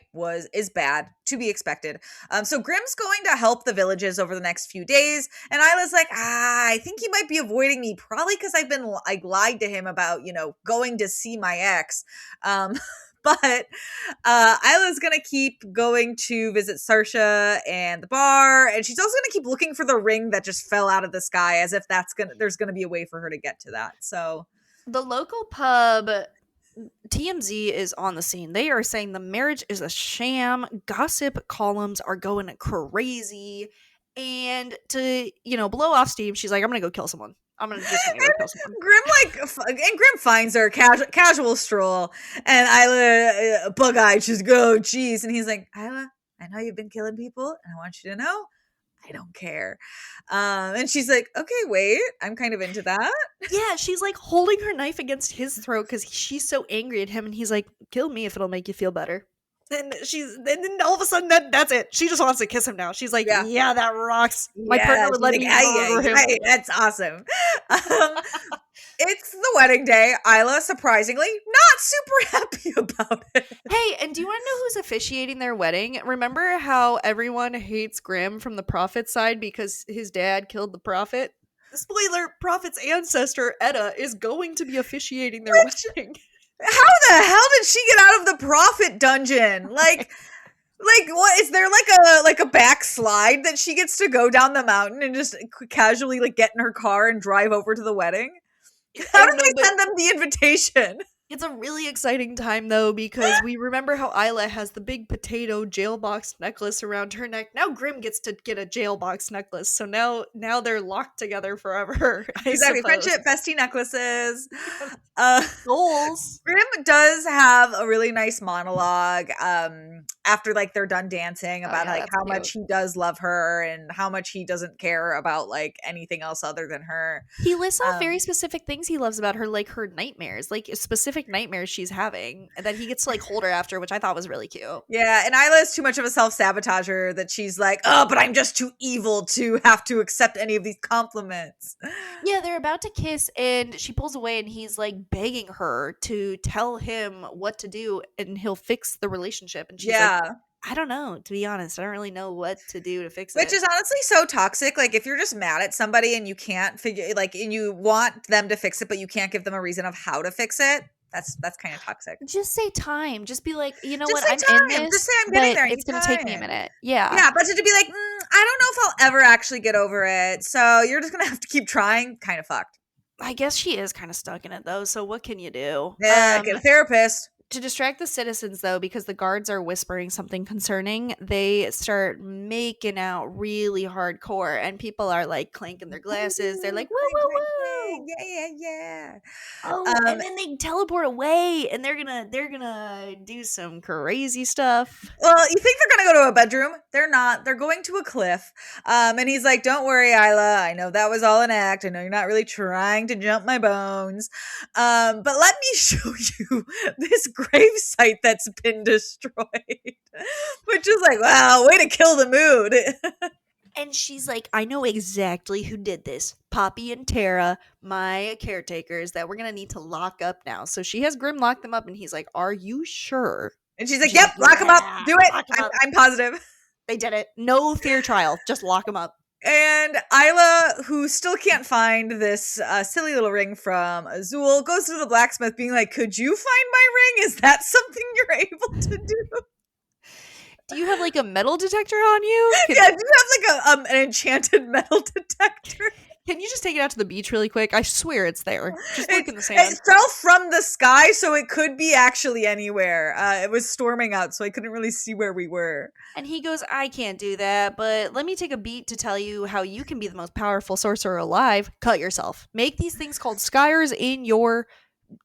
is bad, to be expected. So Grimm's going to help the villages over the next few days, and Isla's like, I think he might be avoiding me, probably because I've been like lied to him about, going to see my ex. But Isla's gonna keep going to visit Sarsha and the bar, and she's also gonna keep looking for the ring that just fell out of the sky, as if there's gonna be a way for her to get to that. So the local pub, TMZ is on the scene. They are saying the marriage is a sham. Gossip columns are going crazy. And to, blow off steam, she's like, I'm going to go kill someone. I'm just going to go kill someone. Grim finds her, casual stroll, and Isla, bug-eyed, she's go, geez. And he's like, Isla, I know you've been killing people, and I want you to know, I don't care. And she's like, okay, wait, I'm kind of into that. Yeah, she's like holding her knife against his throat because she's so angry at him, and he's like, kill me if it'll make you feel better. And then all of a sudden that's it. She just wants to kiss him now. She's like, yeah that rocks. My partner would let me murder him. That's awesome. It's the wedding day. Isla, surprisingly, not super happy about it. Hey, and do you want to know who's officiating their wedding? Remember how everyone hates Grimm from the Prophet's side because his dad killed the Prophet? Spoiler, Prophet's ancestor, Etta, is going to be officiating their wedding. How the hell did she get out of the Prophet dungeon? Like what is there like a backslide that she gets to go down the mountain and just casually like get in her car and drive over to the wedding? How did they send them the invitation? It's a really exciting time, though, because we remember how Isla has the big potato jailbox necklace around her neck. Now Grimm gets to get a jailbox necklace, so now they're locked together forever. Exactly, friendship, bestie necklaces. Goals. Grimm does have a really nice monologue after like they're done dancing about like how much he does love her and how much he doesn't care about like anything else other than her. He lists off very specific things he loves about her, like her nightmares, like specific nightmares she's having, and that he gets to like hold her after, which I thought was really cute. Yeah, and Isla is too much of a self-sabotager that she's like, oh, but I'm just too evil to have to accept any of these compliments. Yeah, they're about to kiss, and she pulls away, and he's like begging her to tell him what to do, and he'll fix the relationship. And she's like, I don't know, to be honest. I don't really know what to do to fix it. Which is honestly so toxic. Like, if you're just mad at somebody and you can't figure, like, and you want them to fix it, but you can't give them a reason of how to fix it, that's kind of toxic. Just say time. Just be like, you know just what, I'm in this. Just say I'm getting there. It's going to take me a minute. Yeah. Yeah, but to be like, I don't know if I'll ever actually get over it. So you're just going to have to keep trying. Kind of fucked. I guess she is kind of stuck in it, though. So what can you do? Yeah, get a therapist. To distract the citizens, though, because the guards are whispering something concerning, they start making out really hardcore, and people are like clanking their glasses. They're like, woo, woo, woo. Yeah. Oh, and then they teleport away, and they're gonna do some crazy stuff. Well, you think they're gonna go to a bedroom? They're not. They're going to a cliff. And he's like, don't worry, Isla. I know that was all an act. I know you're not really trying to jump my bones. But let me show you this grave site that's been destroyed. Which is like, wow, way to kill the mood. And she's like, I know exactly who did this. Poppy and Tara, my caretakers, that we're going to need to lock up now. So she has Grimm lock them up, and he's like, are you sure? And she's like, yep, lock them up. Do it. I'm positive. They did it. No fear trial. Just lock them up. And Isla, who still can't find this silly little ring from Azul, goes to the blacksmith being like, could you find my ring? Is that something you're able to do? Do you have like a metal detector on you? Do you have like an enchanted metal detector? Can you just take it out to the beach really quick? I swear it's there. Just look in the sand. It fell from the sky, so it could be actually anywhere. It was storming out, so I couldn't really see where we were. And he goes, I can't do that, but let me take a beat to tell you how you can be the most powerful sorcerer alive. Cut yourself. Make these things called skyers in your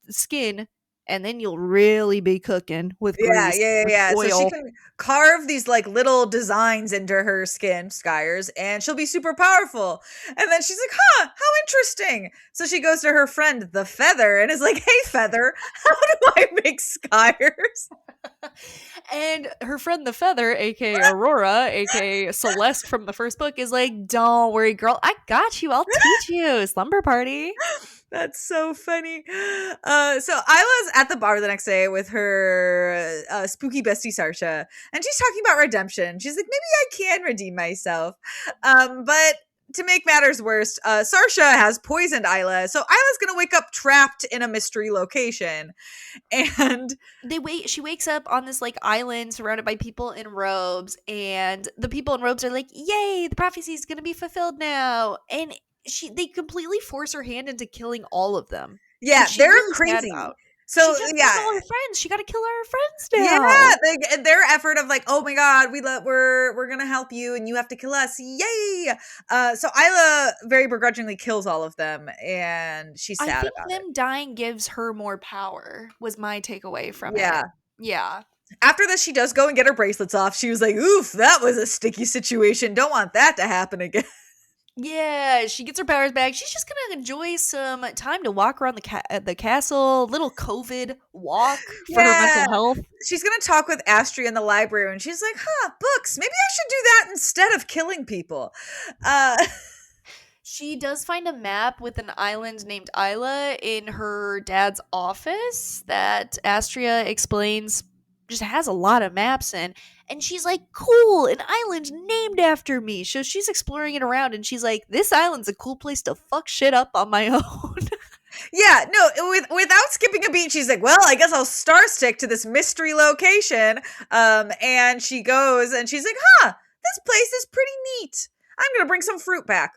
skin, and then you'll really be cooking with grease. Yeah. So she can carve these like little designs into her skin, skyers, and she'll be super powerful. And then she's like, how interesting. So she goes to her friend, the Feather, and is like, hey, Feather, how do I make skyers? And her friend, the Feather, aka Aurora, aka Celeste from the first book, is like, don't worry, girl. I got you. I'll teach you. Slumber party. That's so funny. So Isla's at the bar the next day with her spooky bestie Sarsha, and she's talking about redemption. She's like, maybe I can redeem myself. But to make matters worse, Sarsha has poisoned Isla, so Isla's gonna wake up trapped in a mystery location. And She wakes up on this like island surrounded by people in robes, and the people in robes are like, yay, the prophecy is gonna be fulfilled now. And they completely force her hand into killing all of them, which yeah, she's they're really sad crazy. about. She So just killed yeah, all her friends. She got to kill her friends yeah, now. their effort of like, oh my god, we're gonna help you, and you have to kill us, yay! So Isla very begrudgingly kills all of them, and she's I sad think about it. them dying gives her more power, was my takeaway from Yeah. it. Yeah. After this, she does go and get her bracelets off. She was like, oof, that was a sticky situation. Don't want that to happen again. Yeah, she gets her powers back. She's just gonna enjoy some time to walk around the castle, little COVID walk for her Yeah. mental health. She's gonna talk with Aster in the library, and she's like, huh, books. Maybe I should do that instead of killing people. She does find a map with an island named Isla in her dad's office that Astria explains just has a lot of maps in. And she's like, cool, an island named after me. So she's exploring it around, and she's like, this island's a cool place to fuck shit up on my own. Yeah, no, without skipping a beat, she's like, well, I guess I'll star stick to this mystery location. And she goes and she's like, huh, this place is pretty neat. I'm going to bring some fruit back.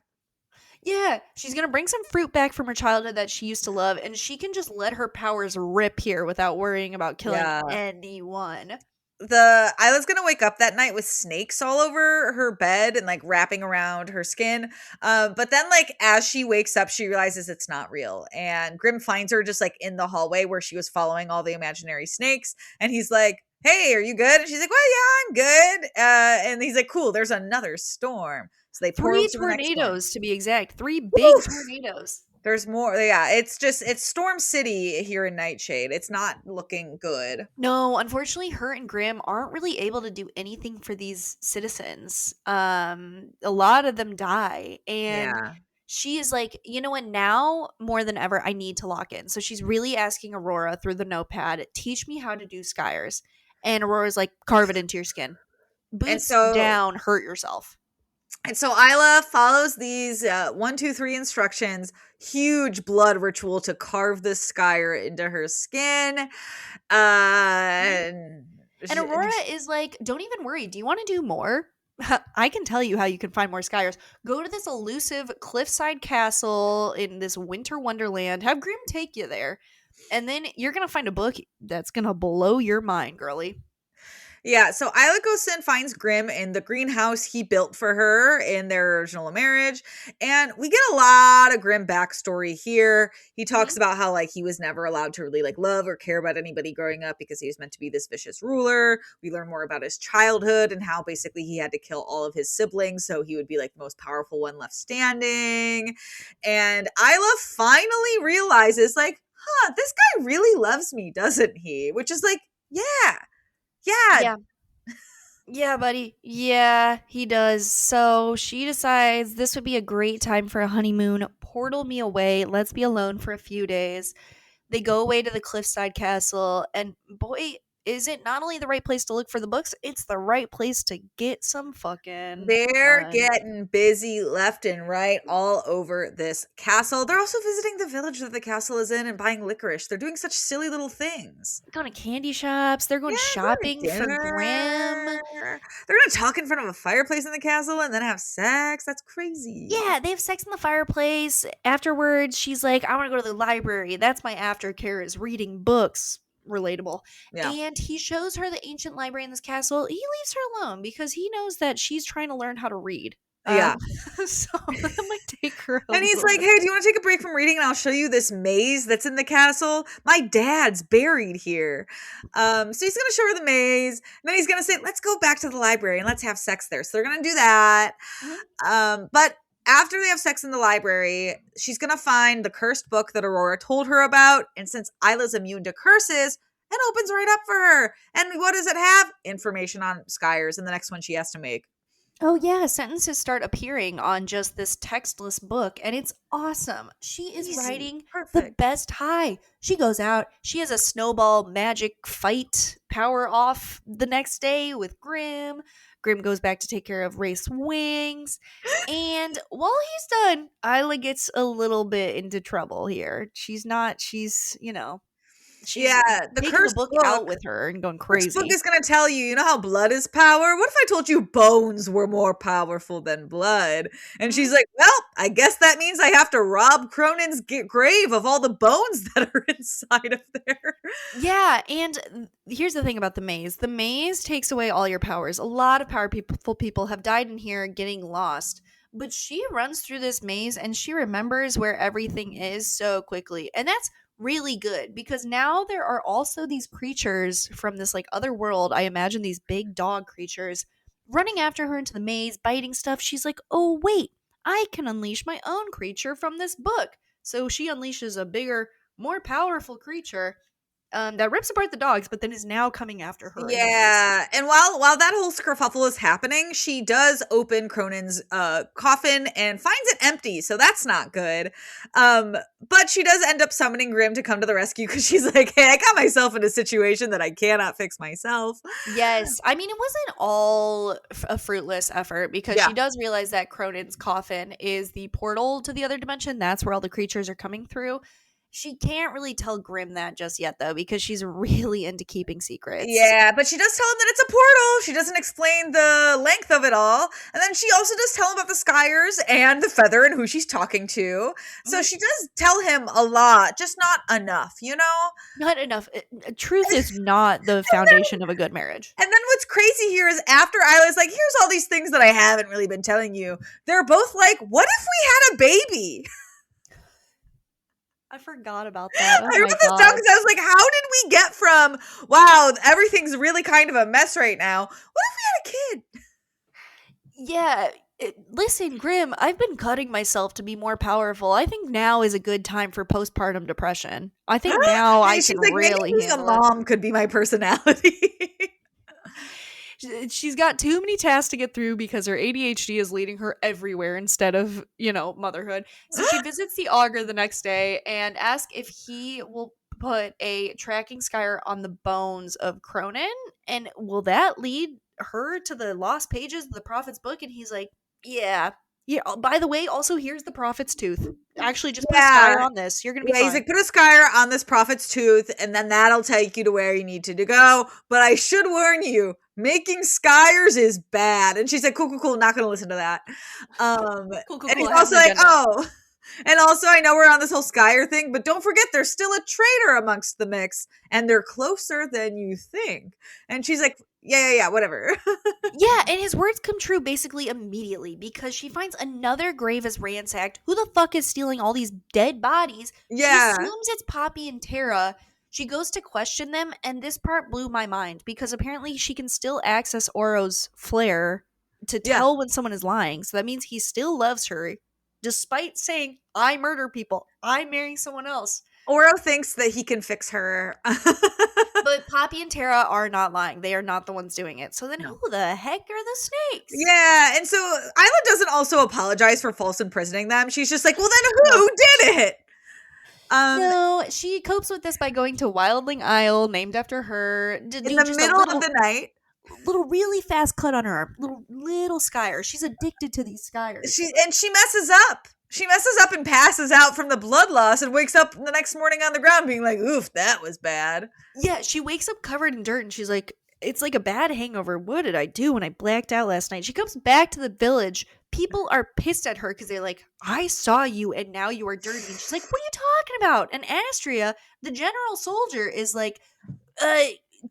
Yeah, she's gonna bring some fruit back from her childhood that she used to love, and she can just let her powers rip here without worrying about killing Yeah. anyone. Isla's gonna wake up that night with snakes all over her bed and like wrapping around her skin. But then like as she wakes up, she realizes it's not real. And Grim finds her just like in the hallway where she was following all the imaginary snakes. And he's like, hey, are you good? And she's like, well, yeah, I'm good. And he's like, cool, there's another storm. So they portal 3 to the next one. tornadoes, to be exact. 3 big tornadoes. There's more. Yeah, it's Storm City here in Nightshade. It's not looking good. No, unfortunately, her and Grim aren't really able to do anything for these citizens. A lot of them die, and Yeah. she is like, you know what? Now more than ever, I need to lock in. So she's really asking Aurora through the notepad, teach me how to do Skyres. And Aurora's like, carve it into your skin. Boots down, hurt yourself. And so Isla follows these 1, 2, 3 instructions. Huge blood ritual to carve this Skyer into her skin. And Aurora is like, don't even worry. Do you want to do more? I can tell you how you can find more Skyers. Go to this elusive cliffside castle in this winter wonderland. Have Grim take you there. And then you're going to find a book that's going to blow your mind, girly. Yeah, so Isla goes and finds Grim in the greenhouse he built for her in their original marriage. And we get a lot of Grim backstory here. He talks about how like he was never allowed to really like love or care about anybody growing up because he was meant to be this vicious ruler. We learn more about his childhood and how basically he had to kill all of his siblings so he would be like the most powerful one left standing. And Isla finally realizes like, huh, this guy really loves me, doesn't he? Which is like, yeah. Yeah, buddy. Yeah, he does. So she decides this would be a great time for a honeymoon. Portal me away. Let's be alone for a few days. They go away to the cliffside castle, and boy, is it not only the right place to look for the books, it's the right place to get some fucking They're fun. getting busy left and right all over this castle. They're also visiting the village that the castle is in and buying licorice. They're doing such silly little things. Going to candy shops. They're going shopping for Grim. They're going to talk in front of a fireplace in the castle and then have sex. That's crazy. Yeah, they have sex in the fireplace. Afterwards, she's like, I want to go to the library. That's my aftercare, is reading books. Relatable. Yeah. And he shows her the ancient library in this castle. He leaves her alone because he knows that she's trying to learn how to read. Yeah. So that might take her and he's like, hey, do you want to take a break from reading and I'll show you this maze that's in the castle? My dad's buried here. So he's going to show her the maze. And then he's going to say, let's go back to the library and let's have sex there. So they're going to do that. But after they have sex in the library, she's going to find the cursed book that Aurora told her about. And since Isla's immune to curses, it opens right up for her. And what does it have? Information on Skyers in the next one she has to make. Oh yeah, sentences start appearing on just this textless book, and it's awesome. She is Easy. riding the Perfect. best high. She goes out, she has a snowball magic fight power off the next day with Grim. Grim goes back to take care of Race Wings. And while he's done, Isla gets a little bit into trouble here. She's Yeah, the taking the cursed book out book. with her and going Which book crazy. is gonna tell you, you know how blood is power? What if I told you bones were more powerful than blood? And she's like, well, I guess that means I have to rob Cronin's grave of all the bones that are inside of there. Yeah, and here's the thing about the maze. The maze takes away all your powers. A lot of powerful people have died in here getting lost. But she runs through this maze and she remembers where everything is so quickly. And that's really good because now there are also these creatures from this like other world. I imagine these big dog creatures running after her into the maze, biting stuff. She's like, "Oh, wait. I can unleash my own creature from this book." So she unleashes a bigger, more powerful creature that rips apart the dogs, but then is now coming after her in the maze. Yeah, and while that whole kerfuffle is happening, she does open Cronin's coffin and finds it empty, so that's not good. But she does end up summoning Grim to come to the rescue because she's like, "Hey, I got myself in a situation that I cannot fix myself." Yes, I mean it wasn't all a fruitless effort because Yeah, she does realize that Cronin's coffin is the portal to the other dimension. That's where all the creatures are coming through. She can't really tell Grim that just yet though because she's really into keeping secrets. yeah, but she does tell him that it's a portal. She doesn't explain the length of it all. And then she also does tell him about the Skyers and the feather and who she's talking to. So Mhm. she does tell him a lot, just not enough, you know? Not enough. Truth is not the foundation of a good marriage. And then what's crazy here is after Isla's like, here's all these things that I haven't really been telling you, they're both like, what if we had a baby? I forgot about that. Oh I my wrote this down god. because I was like, how did we get from, wow, everything's really kind of a mess right now? What if we had a kid? Yeah, listen, Grim, I've been cutting myself to be more powerful. I think now is a good time for postpartum depression. I think now I She's can like, maybe really being a handle it. mom could be my personality. She's got too many tasks to get through because her ADHD is leading her everywhere instead of, motherhood. So she visits the augur the next day and asks if he will put a tracking skyer on the bones of Cronin. And will that lead her to the lost pages of the prophet's book? And he's like, yeah. Yeah. By the way, also here's the prophet's tooth. Actually, just put a skyer Yeah. on this. You're going to be Yeah, he's fine. like, put a Skyer on this prophet's tooth, and then that'll take you to where you need to go. But I should warn you, making Skyers is bad. And she's like, cool, cool, cool, not gonna listen to that. Cool, cool, And cool. he's I have also an like, agenda. oh, and also I know we're on this whole Skyer thing, but don't forget there's still a traitor amongst the mix, and they're closer than you think. And she's like, yeah, whatever. Yeah, and his words come true basically immediately because she finds another grave is ransacked. Who the fuck is stealing all these dead bodies? She Yeah, assumes it's Poppy and Tara. She goes to question them, and this part blew my mind because apparently she can still access Oro's flare to yeah. tell when someone is lying. So that means he still loves her, despite saying, I murder people, I'm marrying someone else. Oro thinks that he can fix her. But Poppy and Tara are not lying. They are not the ones doing it. So then No. who the heck are the snakes? Yeah, and so Isla doesn't also apologize for false imprisoning them. She's just like, well, then No. who did it? No, she copes with this by going to Wildling Isle, named after her. To In do the just a middle of the night, little, really fast cut on her arm. Little skyer. She's addicted to these skyers. she messes up. She messes up and passes out from the blood loss and wakes up the next morning on the ground being like, oof, that was bad. Yeah, she wakes up covered in dirt and she's like, it's like a bad hangover. What did I do when I blacked out last night? She comes back to the village. People are pissed at her because they're like, I saw you and now you are dirty. And she's like, what are you talking about? And Astria, the general soldier, is like,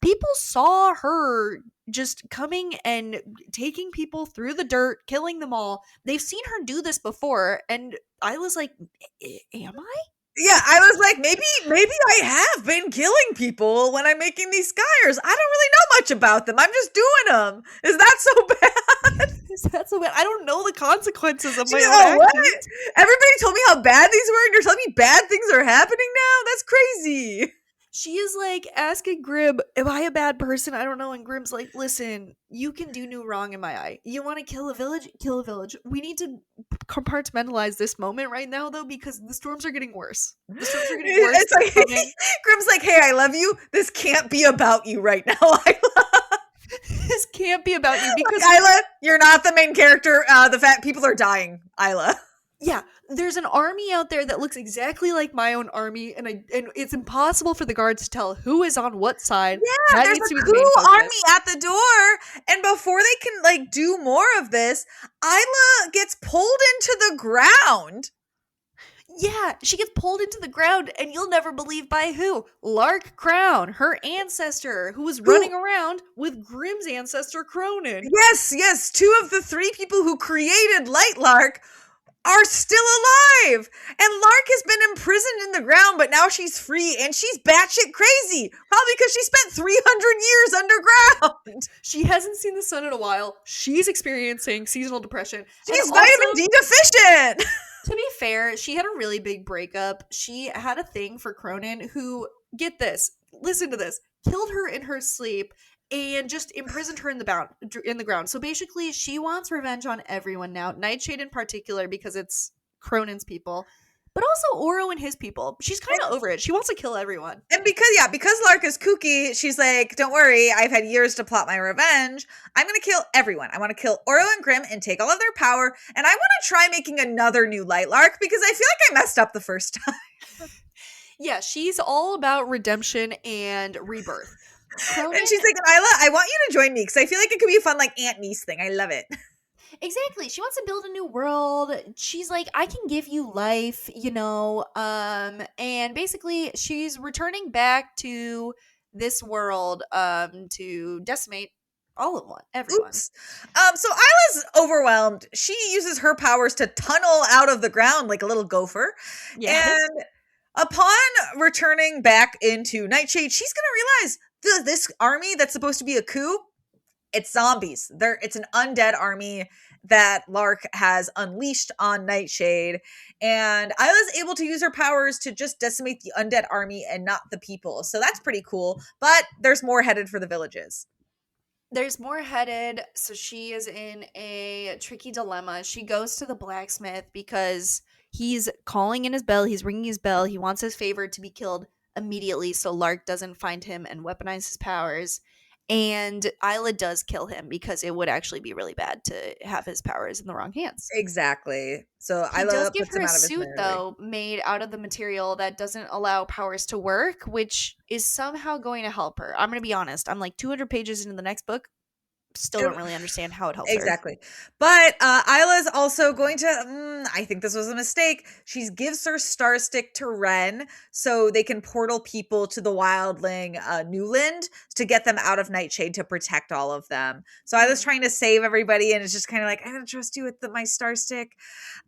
people saw her just coming and taking people through the dirt, killing them all. They've seen her do this before. And I was like, am I? Yeah, I was like, maybe I have been killing people when I'm making these skyers. I don't really know much about them. I'm just doing them. Is that so bad? Is that so bad? I don't know the consequences of my She's own like, oh, what? actions. Everybody told me how bad these were, and you're telling me bad things are happening now? That's crazy. She is like asking Grim, am I a bad person? I don't know. And Grim's like, listen, you can do no wrong in my eye. You want to kill a village? Kill a village. We need to compartmentalize this moment right now, though, because the storms are getting worse. The storms are getting worse. It's like, Grim's like, hey, I love you. This can't be about you right now, Isla. This can't be about you because like, Isla, you're not the main character. The fact people are dying, Isla. Yeah, there's an army out there that looks exactly like my own army, and it's impossible for the guards to tell who is on what side. Yeah, that there's needs a to be the coup army at the door, and before they can like do more of this, Isla gets pulled into the ground. Yeah, she gets pulled into the ground, and you'll never believe by who. Lark Crown, her ancestor, who was running around with Grim's ancestor Cronin. Yes, 2 of the 3 people who created Lightlark are still alive. And Lark has been imprisoned in the ground, but now she's free, and she's batshit crazy. Probably because she spent 300 years underground. She hasn't seen the sun in a while. She's experiencing seasonal depression. She's vitamin D deficient. To be fair, she had a really big breakup. She had a thing for Cronin, who, get this, listen to this, killed her in her sleep and just imprisoned her in the ground. So basically, she wants revenge on everyone now. Nightshade in particular, because it's Cronin's people, but also Oro and his people. She's kind of over it. She wants to kill everyone. And because Lark is kooky, she's like, don't worry, I've had years to plot my revenge. I'm going to kill everyone. I want to kill Oro and Grim and take all of their power. And I want to try making another new Lightlark because I feel like I messed up the first time. Yeah, she's all about redemption and rebirth. Cronin, and she's like, Isla, I want you to join me because I feel like it could be a fun like aunt niece thing. I love it. Exactly. She wants to build a new world. She's like, I can give you life, and basically she's returning back to this world to decimate everyone. Oops. So Isla's overwhelmed. She uses her powers to tunnel out of the ground like a little gopher. Yes. And upon returning back into Nightshade, she's going to realize this army that's supposed to be a coup, it's zombies. It's an undead army that Lark has unleashed on Nightshade. And Isla's able to use her powers to just decimate the undead army and not the people. So that's pretty cool. But there's more headed for the villages. There's more headed. So she is in a tricky dilemma. She goes to the blacksmith because he's calling in his bell. He's ringing his bell. He wants his favorite to be killed immediately so Lark doesn't find him and weaponize his powers. And Isla does kill him because it would actually be really bad to have his powers in the wrong hands. Exactly. So Isla does give her a suit, though, made out of the material that doesn't allow powers to work, which is somehow going to help her. I'm going to be honest. I'm like 200 pages into the next book. Still don't really understand how it helps her. But Isla's also going to, I think this was a mistake. She gives her star stick to Ren so they can portal people to the wildling Newland to get them out of Nightshade to protect all of them. So Isla's trying to save everybody and it's just kind of like, I'm going to trust you with my star stick.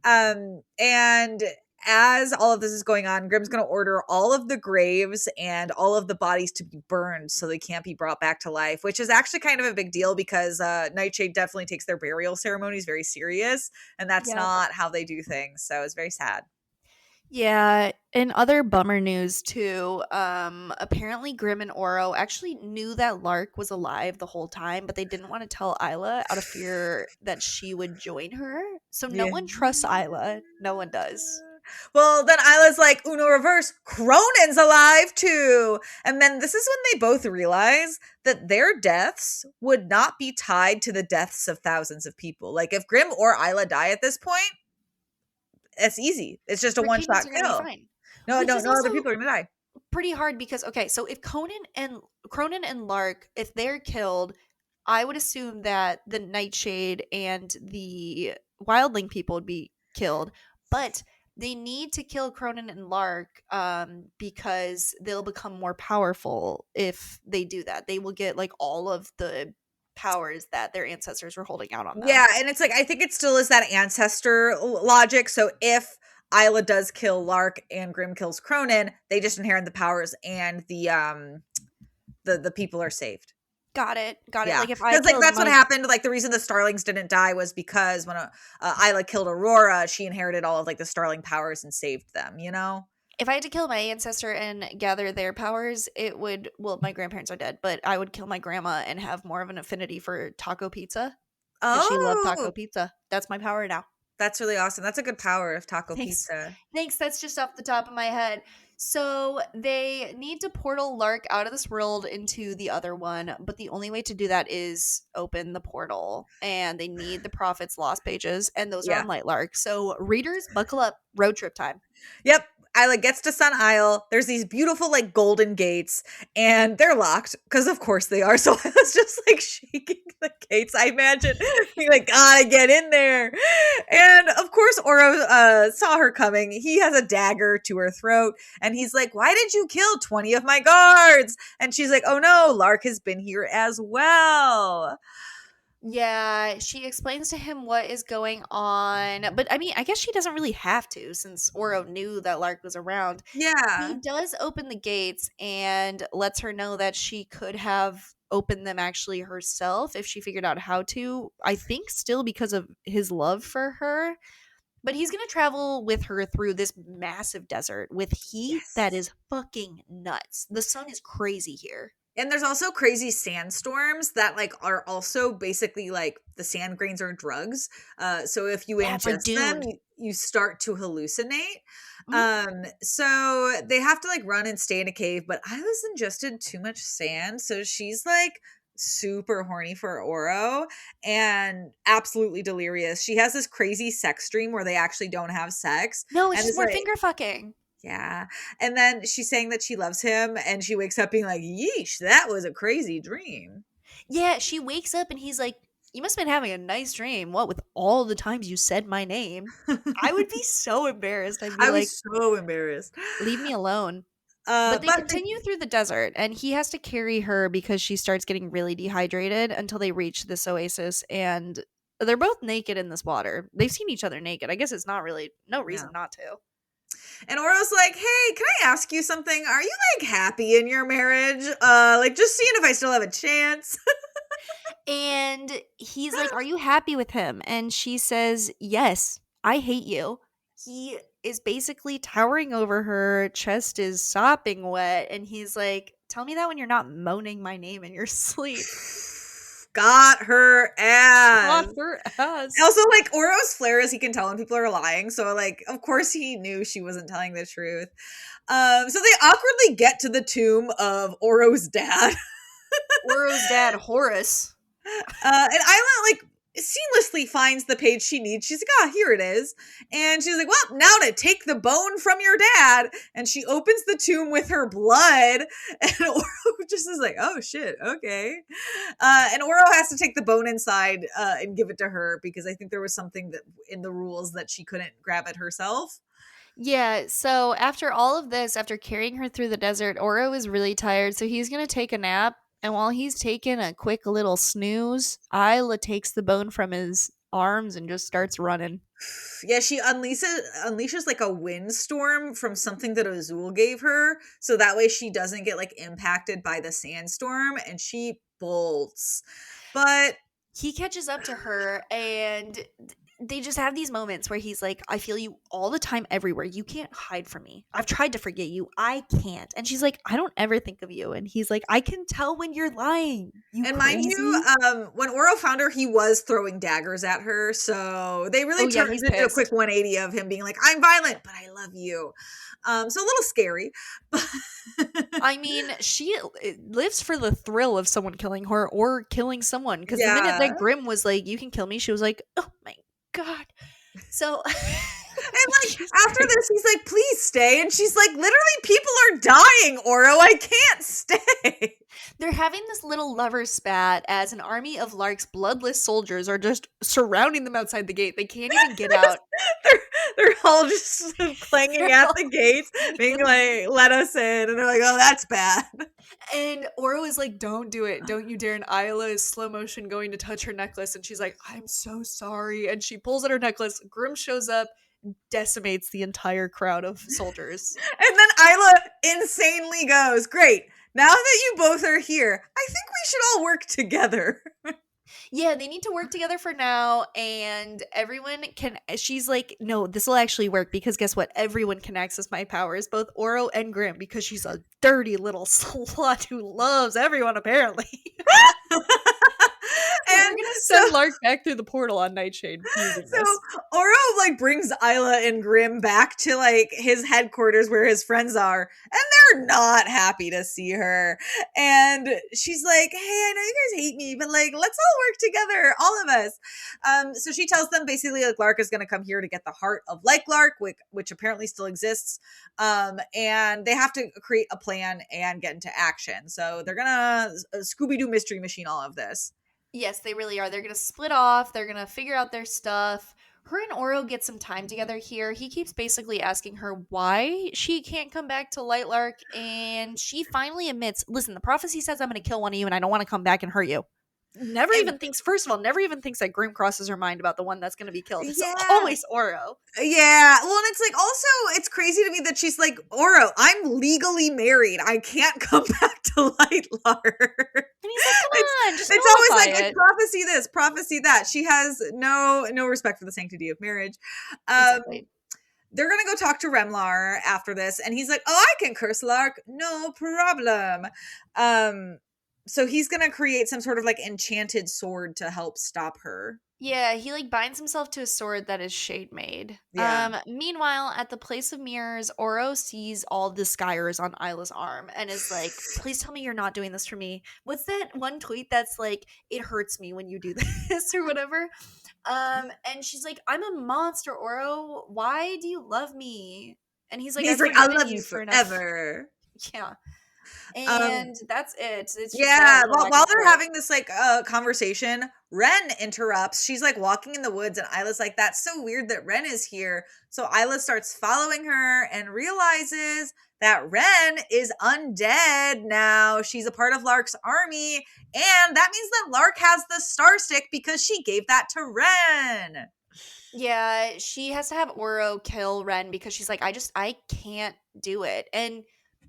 And as all of this is going on, Grim's going to order all of the graves and all of the bodies to be burned so they can't be brought back to life, which is actually kind of a big deal because Nightshade definitely takes their burial ceremonies very serious, and that's not how they do things. So it's very sad. Yeah, and other bummer news too. Apparently Grim and Oro actually knew that Lark was alive the whole time, but they didn't want to tell Isla out of fear that she would join her. So no one trusts Isla. No one does. Well, then Isla's like, Uno reverse, Cronin's alive too. And then this is when they both realize that their deaths would not be tied to the deaths of thousands of people. Like if Grim or Isla die at this point, it's easy. It's just a one-shot kill. No, other people are going to die. Pretty hard because, okay, so if Cronin and Lark, if they're killed, I would assume that the Nightshade and the Wildling people would be killed. But they need to kill Cronin and Lark because they'll become more powerful if they do that. They will get like all of the powers that their ancestors were holding out on them. Yeah, and it's like I think it still is that ancestor logic. So if Isla does kill Lark and Grim kills Cronin, they just inherit the powers and the people are saved. Got it. Yeah. Like if that's what happened. Like the reason the Starlings didn't die was because when Isla killed Aurora, she inherited all of like the Starling powers and saved them. You know. If I had to kill my ancestor and gather their powers, it would, well, my grandparents are dead, but I would kill my grandma and have more of an affinity for taco pizza because she loved taco Oh, pizza. That's my power now. that's really awesome. That's a good power of taco Thanks. pizza. Thanks. That's just off the top of my head. So they need to portal Lark out of this world into the other one, but the only way to do that is open the portal. And they need the Prophet's Lost pages, and those are Yeah. on Lightlark. So readers, buckle up. Road trip time. Yep. Isla gets to Sun Isle. There's these beautiful, like, golden gates, and they're locked because, of course, they are. So I was just like shaking the gates. I imagine being like, gotta get in there. And of course, Oro saw her coming. He has a dagger to her throat, and he's like, "Why did you kill 20 of my guards?" And she's like, "Oh no, Lark has been here as well." Yeah, she explains to him what is going on. But I mean, I guess she doesn't really have to since Oro knew that Lark was around. He Yeah. does open the gates and lets her know that she could have opened them actually herself if she figured out how to. I think still because of his love for her. But he's going to travel with her through this massive desert with heat that Yes. is fucking nuts. The sun is crazy here. And there's also crazy sandstorms that like are also basically like the sand grains are drugs. So if you Yeah, it's like ingest them, Dune. you start to hallucinate. Mhm. So they have to like run and stay in a cave, but Isla's ingested too much sand, so she's like super horny for Oro and absolutely delirious. She has this crazy sex dream where they actually don't have sex, No, it's and just it's more like finger fucking. yeah. And then she's saying that she loves him and she wakes up being like, yeesh, that was a crazy dream. Yeah, she wakes up and he's like, "You must have been having a nice dream. What with all the times you said my name?" I would be so embarrassed. I'd be I like, was so embarrassed. "Leave me alone." But they But they, continue through the desert and he has to carry her because she starts getting really dehydrated until they reach this oasis and they're both naked in this water. They've seen each other naked. I guess it's not really no reason no. not to. And Oro's like, hey, can I ask you something? Are you like happy in your marriage? Like just seeing if I still have a chance. And he's like, "Are you happy with him?" And she says, "Yes, I hate you." He is basically towering over her, chest is sopping wet, and he's like, "Tell me that when you're not moaning my name in your sleep." Got her ass. Got her ass. Also, like Oro's flair is he can tell when people are lying. So, like, of course he knew she wasn't telling the truth. So they awkwardly get to the tomb of Oro's dad. Oro's dad, Horace. And Isla like seamlessly finds the page she needs. She's like, ah, here it is. And she's like, well, now to take the bone from your dad. And she opens the tomb with her blood. And Oro just is like, oh shit, okay. And Oro has to take the bone inside and give it to her because I think there was something that in the rules that she couldn't grab it herself. Yeah, so after all of this, after carrying her through the desert, Oro is really tired, so he's going to take a nap. And while he's taking a quick little snooze, Isla takes the bone from his arms and just starts running. Yeah, she unleashes like a windstorm from something that Azul gave her, so that way she doesn't get like impacted by the sandstorm, and she bolts. But He catches up to her and they just have these moments where he's like, "I feel you all the time everywhere. You can't hide from me. I've tried to forget you. I can't." And she's like, "I don't ever think of you." And he's like, "I can tell when you're lying. You and mind crazy." you, when Oro found her, he was throwing daggers at her, so they really Oh yeah, turned he's into a quick pissed. 180 of him being like, "I'm violent, but I love you." So a little scary. I mean, she lives for the thrill of someone killing her or killing someone. Because the minute Yeah. that Grimm was like, "You can kill me," she was like, "Oh my god." So And like she's after crazy. this, he's like, please stay. And she's like, literally, people are dying, Oro. I can't stay. They're having this little lover spat as an army of Lark's bloodless soldiers are just surrounding them outside the gate. They can't even get out. they're, they're all just clanging They're at all the gates, being like, let us in. And they're like, oh, that's bad. And Oro is like, "Don't do it. Don't you dare." And Isla is slow motion going to touch her necklace. And she's like, "I'm so sorry." And she pulls at her necklace. Grim shows up, decimates the entire crowd of soldiers. And then Isla insanely goes, great. Now that you both are here, I think we should all work together. Yeah, they need to work together for now, and everyone can. She's like, no, this will actually work because guess what? Everyone can access my powers, both Oro and Grim, because she's a dirty little slut who loves everyone, apparently. So they're And gonna so send Lark back through the portal on Nightshade using so this. Oro like brings Isla and Grim back to like his headquarters where his friends are, and they're not happy to see her. And she's like, "Hey, I know you guys hate me, but like let's all work together, all of us." So she tells them basically like Lark is going to come here to get the heart of Lightlark, which apparently still exists. And they have to create a plan and get into action. So they're gonna Scooby Doo mystery machine all of this. Yes, they really are. They're gonna split off. They're gonna figure out their stuff. Her and Oro get some time together here. He keeps basically asking her why she can't come back to Lightlark, and she finally admits, "Listen, the prophecy says I'm gonna kill one of you, and I don't want to come back and hurt you." Never And even thinks. First of all, never even thinks that Grim crosses her mind about the one that's gonna be killed. It's yeah, always Oro. yeah. Well, and it's like also it's crazy to me that she's like, Oro, I'm legally married. I can't come back to Lightlark. And he's like, "Come it's on, just it's always nullify like it." prophecy this, prophecy that. She has no respect for the sanctity of marriage. Um Exactly. they're gonna go talk to Remlar after this, and he's like, "Oh, I can curse Lark, no problem." Um, so he's gonna create some sort of like enchanted sword to help stop her. Yeah, he like binds himself to a sword that is shade made. Yeah, Meanwhile, at the place of mirrors, Oro sees all the Skyers on Isla's arm and is like, "Please tell me you're not doing this for me." What's that one tweet that's like, "It hurts me when you do this," or whatever? And she's like, "I'm a monster, Oro. Why do you love me?" And he's like, he's "I've like, "I forgiven love you you for enough." forever." Yeah. Um, And that's it. It's just that Yeah, little back while and they're forth. having this like conversation, Ren interrupts. She's like walking in the woods, and Isla's like, "That's so weird that Ren is here." So Isla starts following her and realizes that Ren is undead now. She's a part of Lark's army, and that means that Lark has the star stick because she gave that to Ren. Yeah, she has to have Oro kill Ren because she's like, I can't do it. And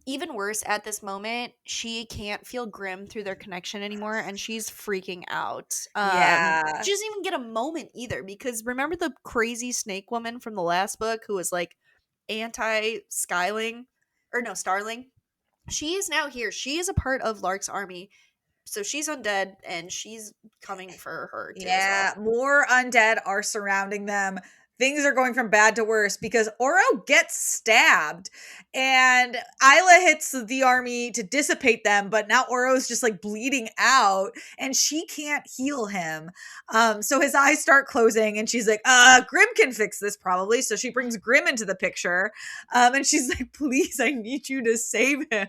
even worse, at this moment, she can't feel Grim through their connection anymore, and she's freaking out. Yeah. She doesn't even get a moment either because remember the crazy snake woman from the last book who was like anti Skyling or no Starling? She is now here. She is a part of Lark's army, so she's undead and she's coming for her too as well. Yeah, more undead are surrounding them. Things are going from bad to worse because Oro gets stabbed and Isla hits the army to dissipate them, but now Oro's just like bleeding out and she can't heal him. So his eyes start closing and she's like, Grim can fix this probably. So she brings Grim into the picture. And she's like, please, I need you to save him.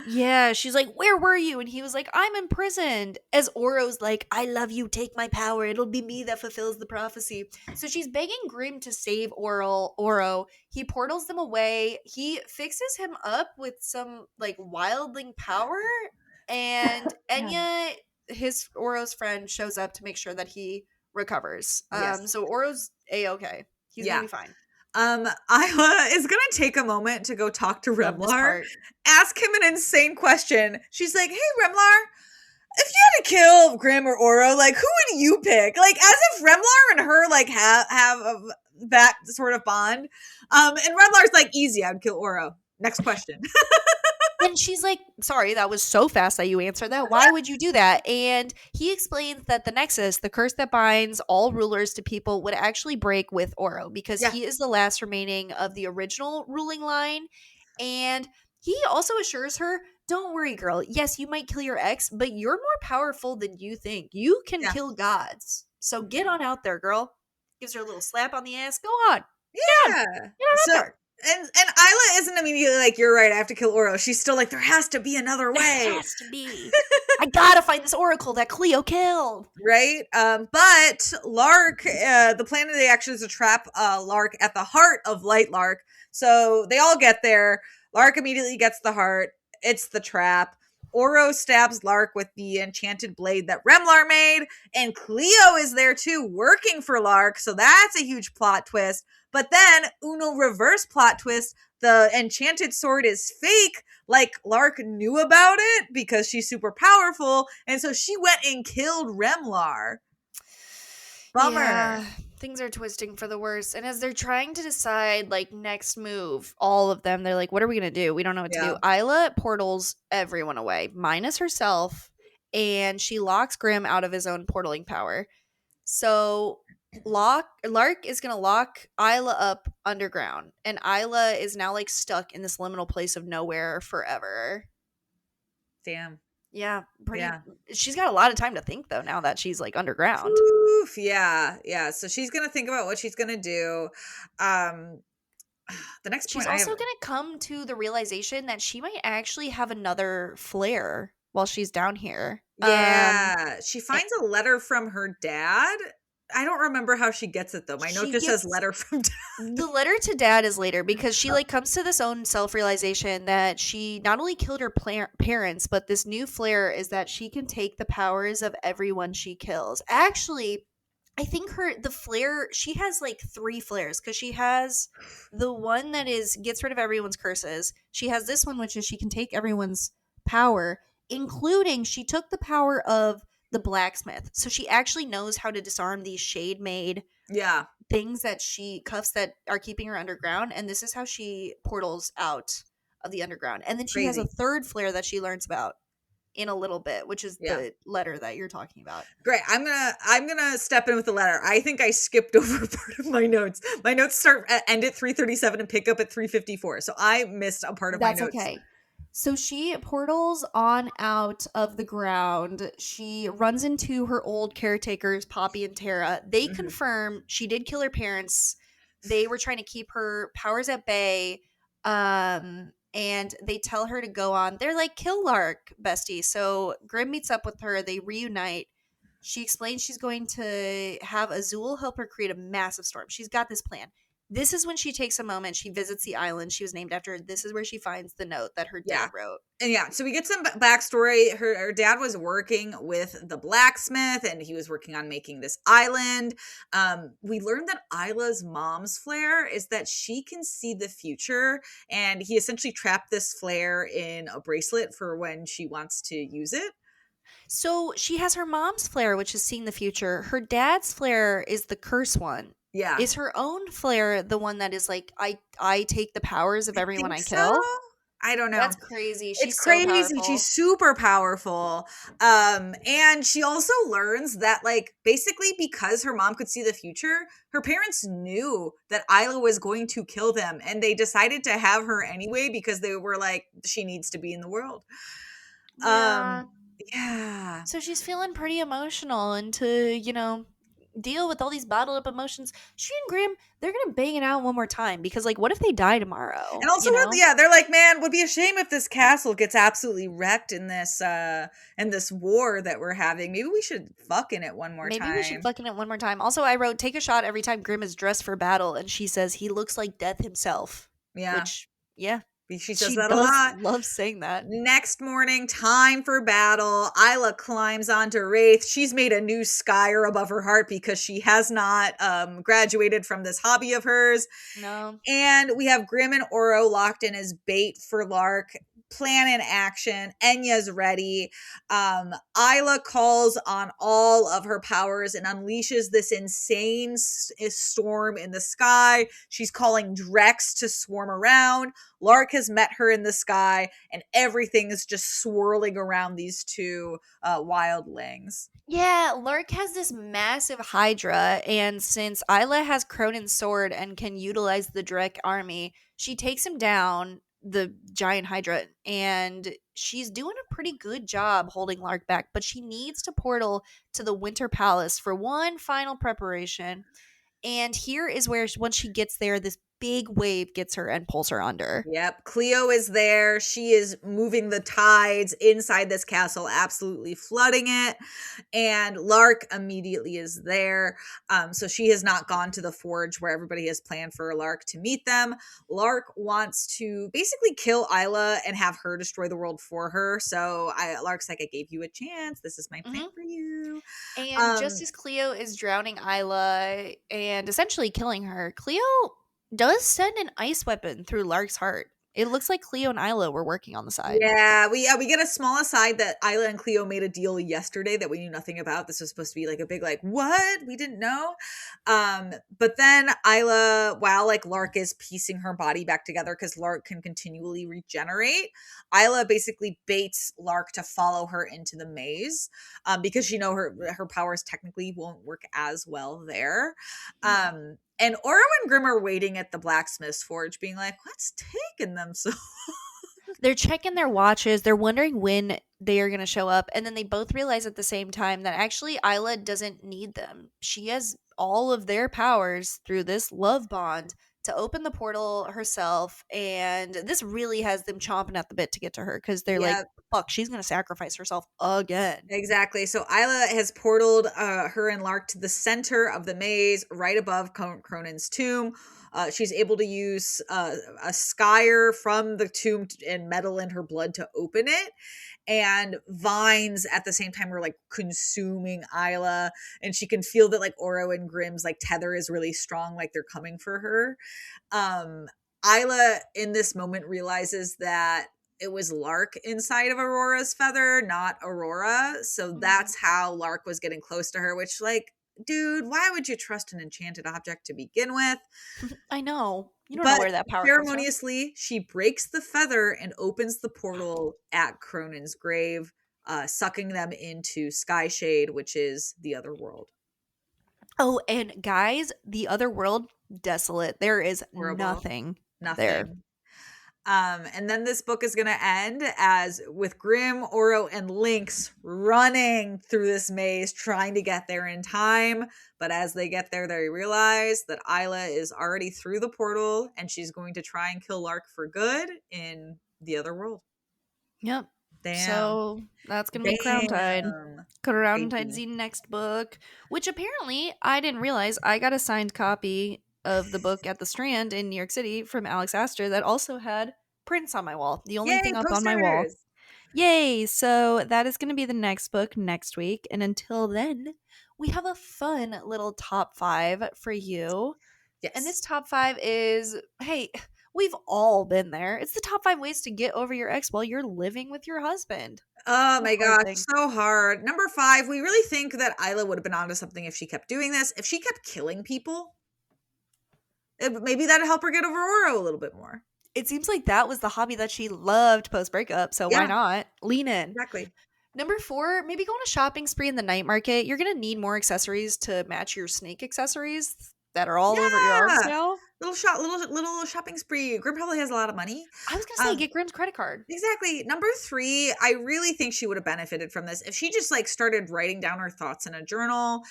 Yeah, she's like, "Where were you?" And he was like, "I'm imprisoned." As Oro's like, "I love you, take my power. It'll be me that fulfills the prophecy." So she's begging Grim to save Oro. He portals them away. He fixes him up with some like wildling power. And Yeah. Enya, his Oro's friend, shows up to make sure that he recovers. Yes. So Oro's A-okay. He's gonna Yeah. be fine. Isla is gonna take a moment to go talk to Love this Remlar, part. ask him an insane question. She's like, "Hey, Remlar, if you had to kill Grim or Oro, like who would you pick?" Like as if Remlar and her like have that sort of bond. And Remlar's like, "Easy, I'd kill Oro." Next question. And she's like, "Sorry, that was so fast that you answered that. Why would you do that?" And he explains that the Nexus, the curse that binds all rulers to people, would actually break with Oro because Yeah. he is the last remaining of the original ruling line. And he also assures her, "Don't worry, girl. Yes, you might kill your ex, but you're more powerful than you think. You can Yeah. kill gods. So get on out there, girl." Gives her a little slap on the ass. Go on. Get on. Yeah. Get on out So there. and Isla isn't immediately like, "You're right, I have to kill Oro." She's still like, "There has to be another There way." has to be. I gotta find this oracle that Cleo killed. Right? But Lark, the plan of the action is to trap Lark at the heart of Lightlark. So they all get there. Lark immediately gets the heart. It's the trap. Oro stabs Lark with the enchanted blade that Remlar made, and Cleo is there too, working for Lark. So that's a huge plot twist. But then, Uno reverse plot twist, the enchanted sword is fake. Like, Lark knew about it because she's super powerful, and so she went and killed Remlar. Bummer. Yeah, things are twisting for the worse. And as they're trying to decide, like, next move, all of them, they're like, what are we going to do? We don't know what to do. Yeah. Isla portals everyone away, minus herself, and she locks Grim out of his own portaling power. So Lark is going to lock Isla up underground, and Isla is now, like, stuck in this liminal place of nowhere forever. Damn. Yeah, Yeah. she's got a lot of time to think, though, now that she's, like, underground. Oof, yeah. So she's gonna think about what she's gonna do. The next She's point I also have. going to come to the realization that she might actually have another flare while she's down here. Yeah, she eh, finds a letter from her dad. I don't remember how she gets it though. My note she just says gets letter from dad. the letter to dad is later because she, like, comes to this own self-realization that she not only killed her parents, but this new flare is that she can take the powers of everyone she kills. Actually, I think the flare, she has like 3 flares because she has the one that is gets rid of everyone's curses. She has this one, which is she can take everyone's power, including she took the power of the blacksmith. So she actually knows how to disarm these shade made Yeah, things that she cuffs that are keeping her underground. And this is how she portals out of the underground. And then she has a crazy. 3rd flare that she learns about in a little bit, which is Yeah. the letter that you're talking about. Great. I'm gonna step in with the letter. I think I skipped over part of my notes. My notes end at 3:37 and pick up at 3:54. So I missed a part of my That's notes. okay. So she portals on out of the ground. She runs into her old caretakers, Poppy and Tara. They Mhm. confirm she did kill her parents. They were trying to keep her powers at bay. And they tell her to go on. They're like, kill Lark, bestie. So Grim meets up with her. They reunite. She explains she's going to have Azul help her create a massive storm. She's got this plan. This is when she takes a moment. She visits the island she was named after. This is where she finds the note that her Yeah. dad wrote. And yeah, so we get some backstory. Her dad was working with the blacksmith and he was working on making this island. We learned that Isla's mom's flare is that she can see the future, and he essentially trapped this flare in a bracelet for when she wants to use it. So she has her mom's flare, which is seeing the future. Her dad's flare is the curse one. Yeah. Is her own flare the one that is like, I take the powers of everyone Think I so? kill? I don't know. That's crazy. It's She's so crazy. powerful. She's super powerful. And she also learns that, like, basically because her mom could see the future, her parents knew that Isla was going to kill them, and they decided to have her anyway because they were like, she needs to be in the world. Yeah. Yeah. So she's feeling pretty emotional and to, deal with all these bottled up emotions. She and Grim, they're gonna bang it out one more time because, like, what if they die tomorrow? And also, they're like, man, would be a shame if this castle gets absolutely wrecked in this war that we're having. Maybe we should fuck in it one more time. Maybe we should fuck in it one more time. Also, I wrote, take a shot every time Grim is dressed for battle, and she says he looks like death himself. Yeah. Which, yeah. She says that a lot. Loves saying that. Next morning, time for battle. Isla climbs onto Wraith. She's made a new Skyer above her heart because she has not graduated from this hobby of hers. No. And we have Grim and Oro locked in as bait for Lark. Plan in action. Enya's ready. Isla calls on all of her powers and unleashes this insane storm in the sky. She's calling Drex to swarm around. Lark has met her in the sky, and everything is just swirling around these two wildlings. Yeah, Lark has this massive Hydra, and since Isla has Cronin's sword and can utilize the Drek army, she takes him down, the giant Hydra, and she's doing a pretty good job holding Lark back, but she needs to portal to the Winter Palace for one final preparation. And here is where, once she gets there, this big wave gets her and pulls her under. Yep. Cleo is there. She is moving the tides inside this castle, absolutely flooding it. And Lark immediately is there. So she has not gone to the forge where everybody has planned for Lark to meet them. Lark wants to basically kill Isla and have her destroy the world for her. So Lark's like, I gave you a chance. This is my plan for you. And just as Cleo is drowning Isla and essentially killing her, Cleo does send an ice weapon through Lark's heart. It looks like Cleo and Isla were working on the side. Yeah, we get a small aside that Isla and Cleo made a deal yesterday that we knew nothing about. This was supposed to be like a big like what? We didn't know. But then Isla, while like Lark is piecing her body back together because Lark can continually regenerate, Isla basically baits Lark to follow her into the maze, because her powers technically won't work as well there. Mhm. And Oro and Grim are waiting at the blacksmith's forge, being like, "What's taking them so?" They're checking their watches. They're wondering when they are going to show up. And then they both realize at the same time that actually Isla doesn't need them. She has all of their powers through this love bond to open the portal herself. And this really has them chomping at the bit to get to her because they're like, Yeah, fuck, she's going to sacrifice herself again. exactly. So Isla has portaled her and Lark to the center of the maze, right above Cronin's tomb. She's able to use a skyer from the tomb and metal in her blood to open it. And vines at the same time are like consuming Isla, and she can feel that like Oro and Grimm's like tether is really strong, like they're coming for her. Um, Isla in this moment realizes that it was Lark inside of Aurora's feather, not Aurora. So Mhm. that's how Lark was getting close to her, which, like, dude, why would you trust an enchanted object to begin with? I know. You don't know But where that power comes from. ceremoniously, she breaks the feather and opens the portal at Cronin's grave, sucking them into Skyshade, which is the other world. Oh, and guys, the other world, desolate. There is Horrible. nothing there. Nothing. And then this book is going to end as with Grim, Oro, and Lynx running through this maze, trying to get there in time. But as they get there, they realize that Isla is already through the portal and she's going to try and kill Lark for good in the other world. Yep. Damn. So that's gonna be Crown Tide. Damn. Crown Tide's Crazy. the next book, which apparently I didn't realize I got a signed copy of the book at the Strand in New York City from Alex Aster that also had prints on my wall. The only Yay, thing up on my wall. posters. Yay! So that is going to be the next book next week. And until then, we have a fun little top five for you. And this Yes. top five is hey, we've all been there. It's the top five ways to get over your ex while you're living with your husband. Oh It's a my hard gosh, thing. so hard. Number 5, we really think that Isla would have been onto something if she kept doing this. If she kept killing people, maybe that'd help her get over Oro a little bit more. It seems like that was the hobby that she loved post breakup. So why Yeah, not? Lean in. exactly. Number four, maybe go on a shopping spree in the night market. You're going to need more accessories to match your snake accessories that are all over your arms Yeah. now. Little shopping spree. Grim probably has a lot of money. I was going to say, Um, get Grimm's credit card. exactly. Number 3, I really think she would have benefited from this if she just like started writing down her thoughts in a journal.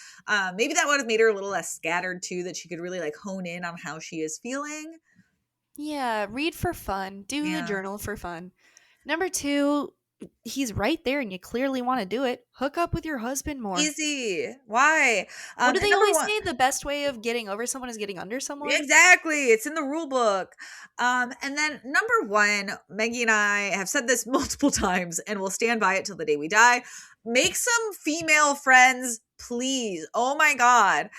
Maybe that would have made her a little less scattered too, that she could really like hone in on how she is feeling. Yeah, read for fun. Do the Yeah. journal for fun. Number two, he's right there and you clearly want to do it. Hook up with your husband more. Easy. Why? What do And they number always 1, say? The best way of getting over someone is getting under someone? exactly. It's in the rule book. And then number 1, Maggie and I have said this multiple times and we'll stand by it till the day we die. Make some female friends, please. Oh my God.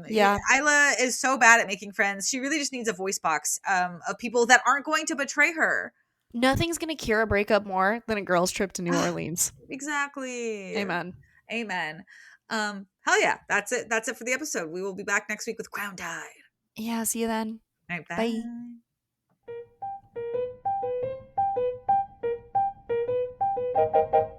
Yeah. Isla is so bad at making friends. She really just needs a voice box of people that aren't going to betray her. Nothing's going to cure a breakup more than a girl's trip to New Ah, Orleans. exactly. Amen. Amen. Hell yeah. That's it. That's it for the episode. We will be back next week with Crown Tide. Yeah, see you then. All right, Bye. bye.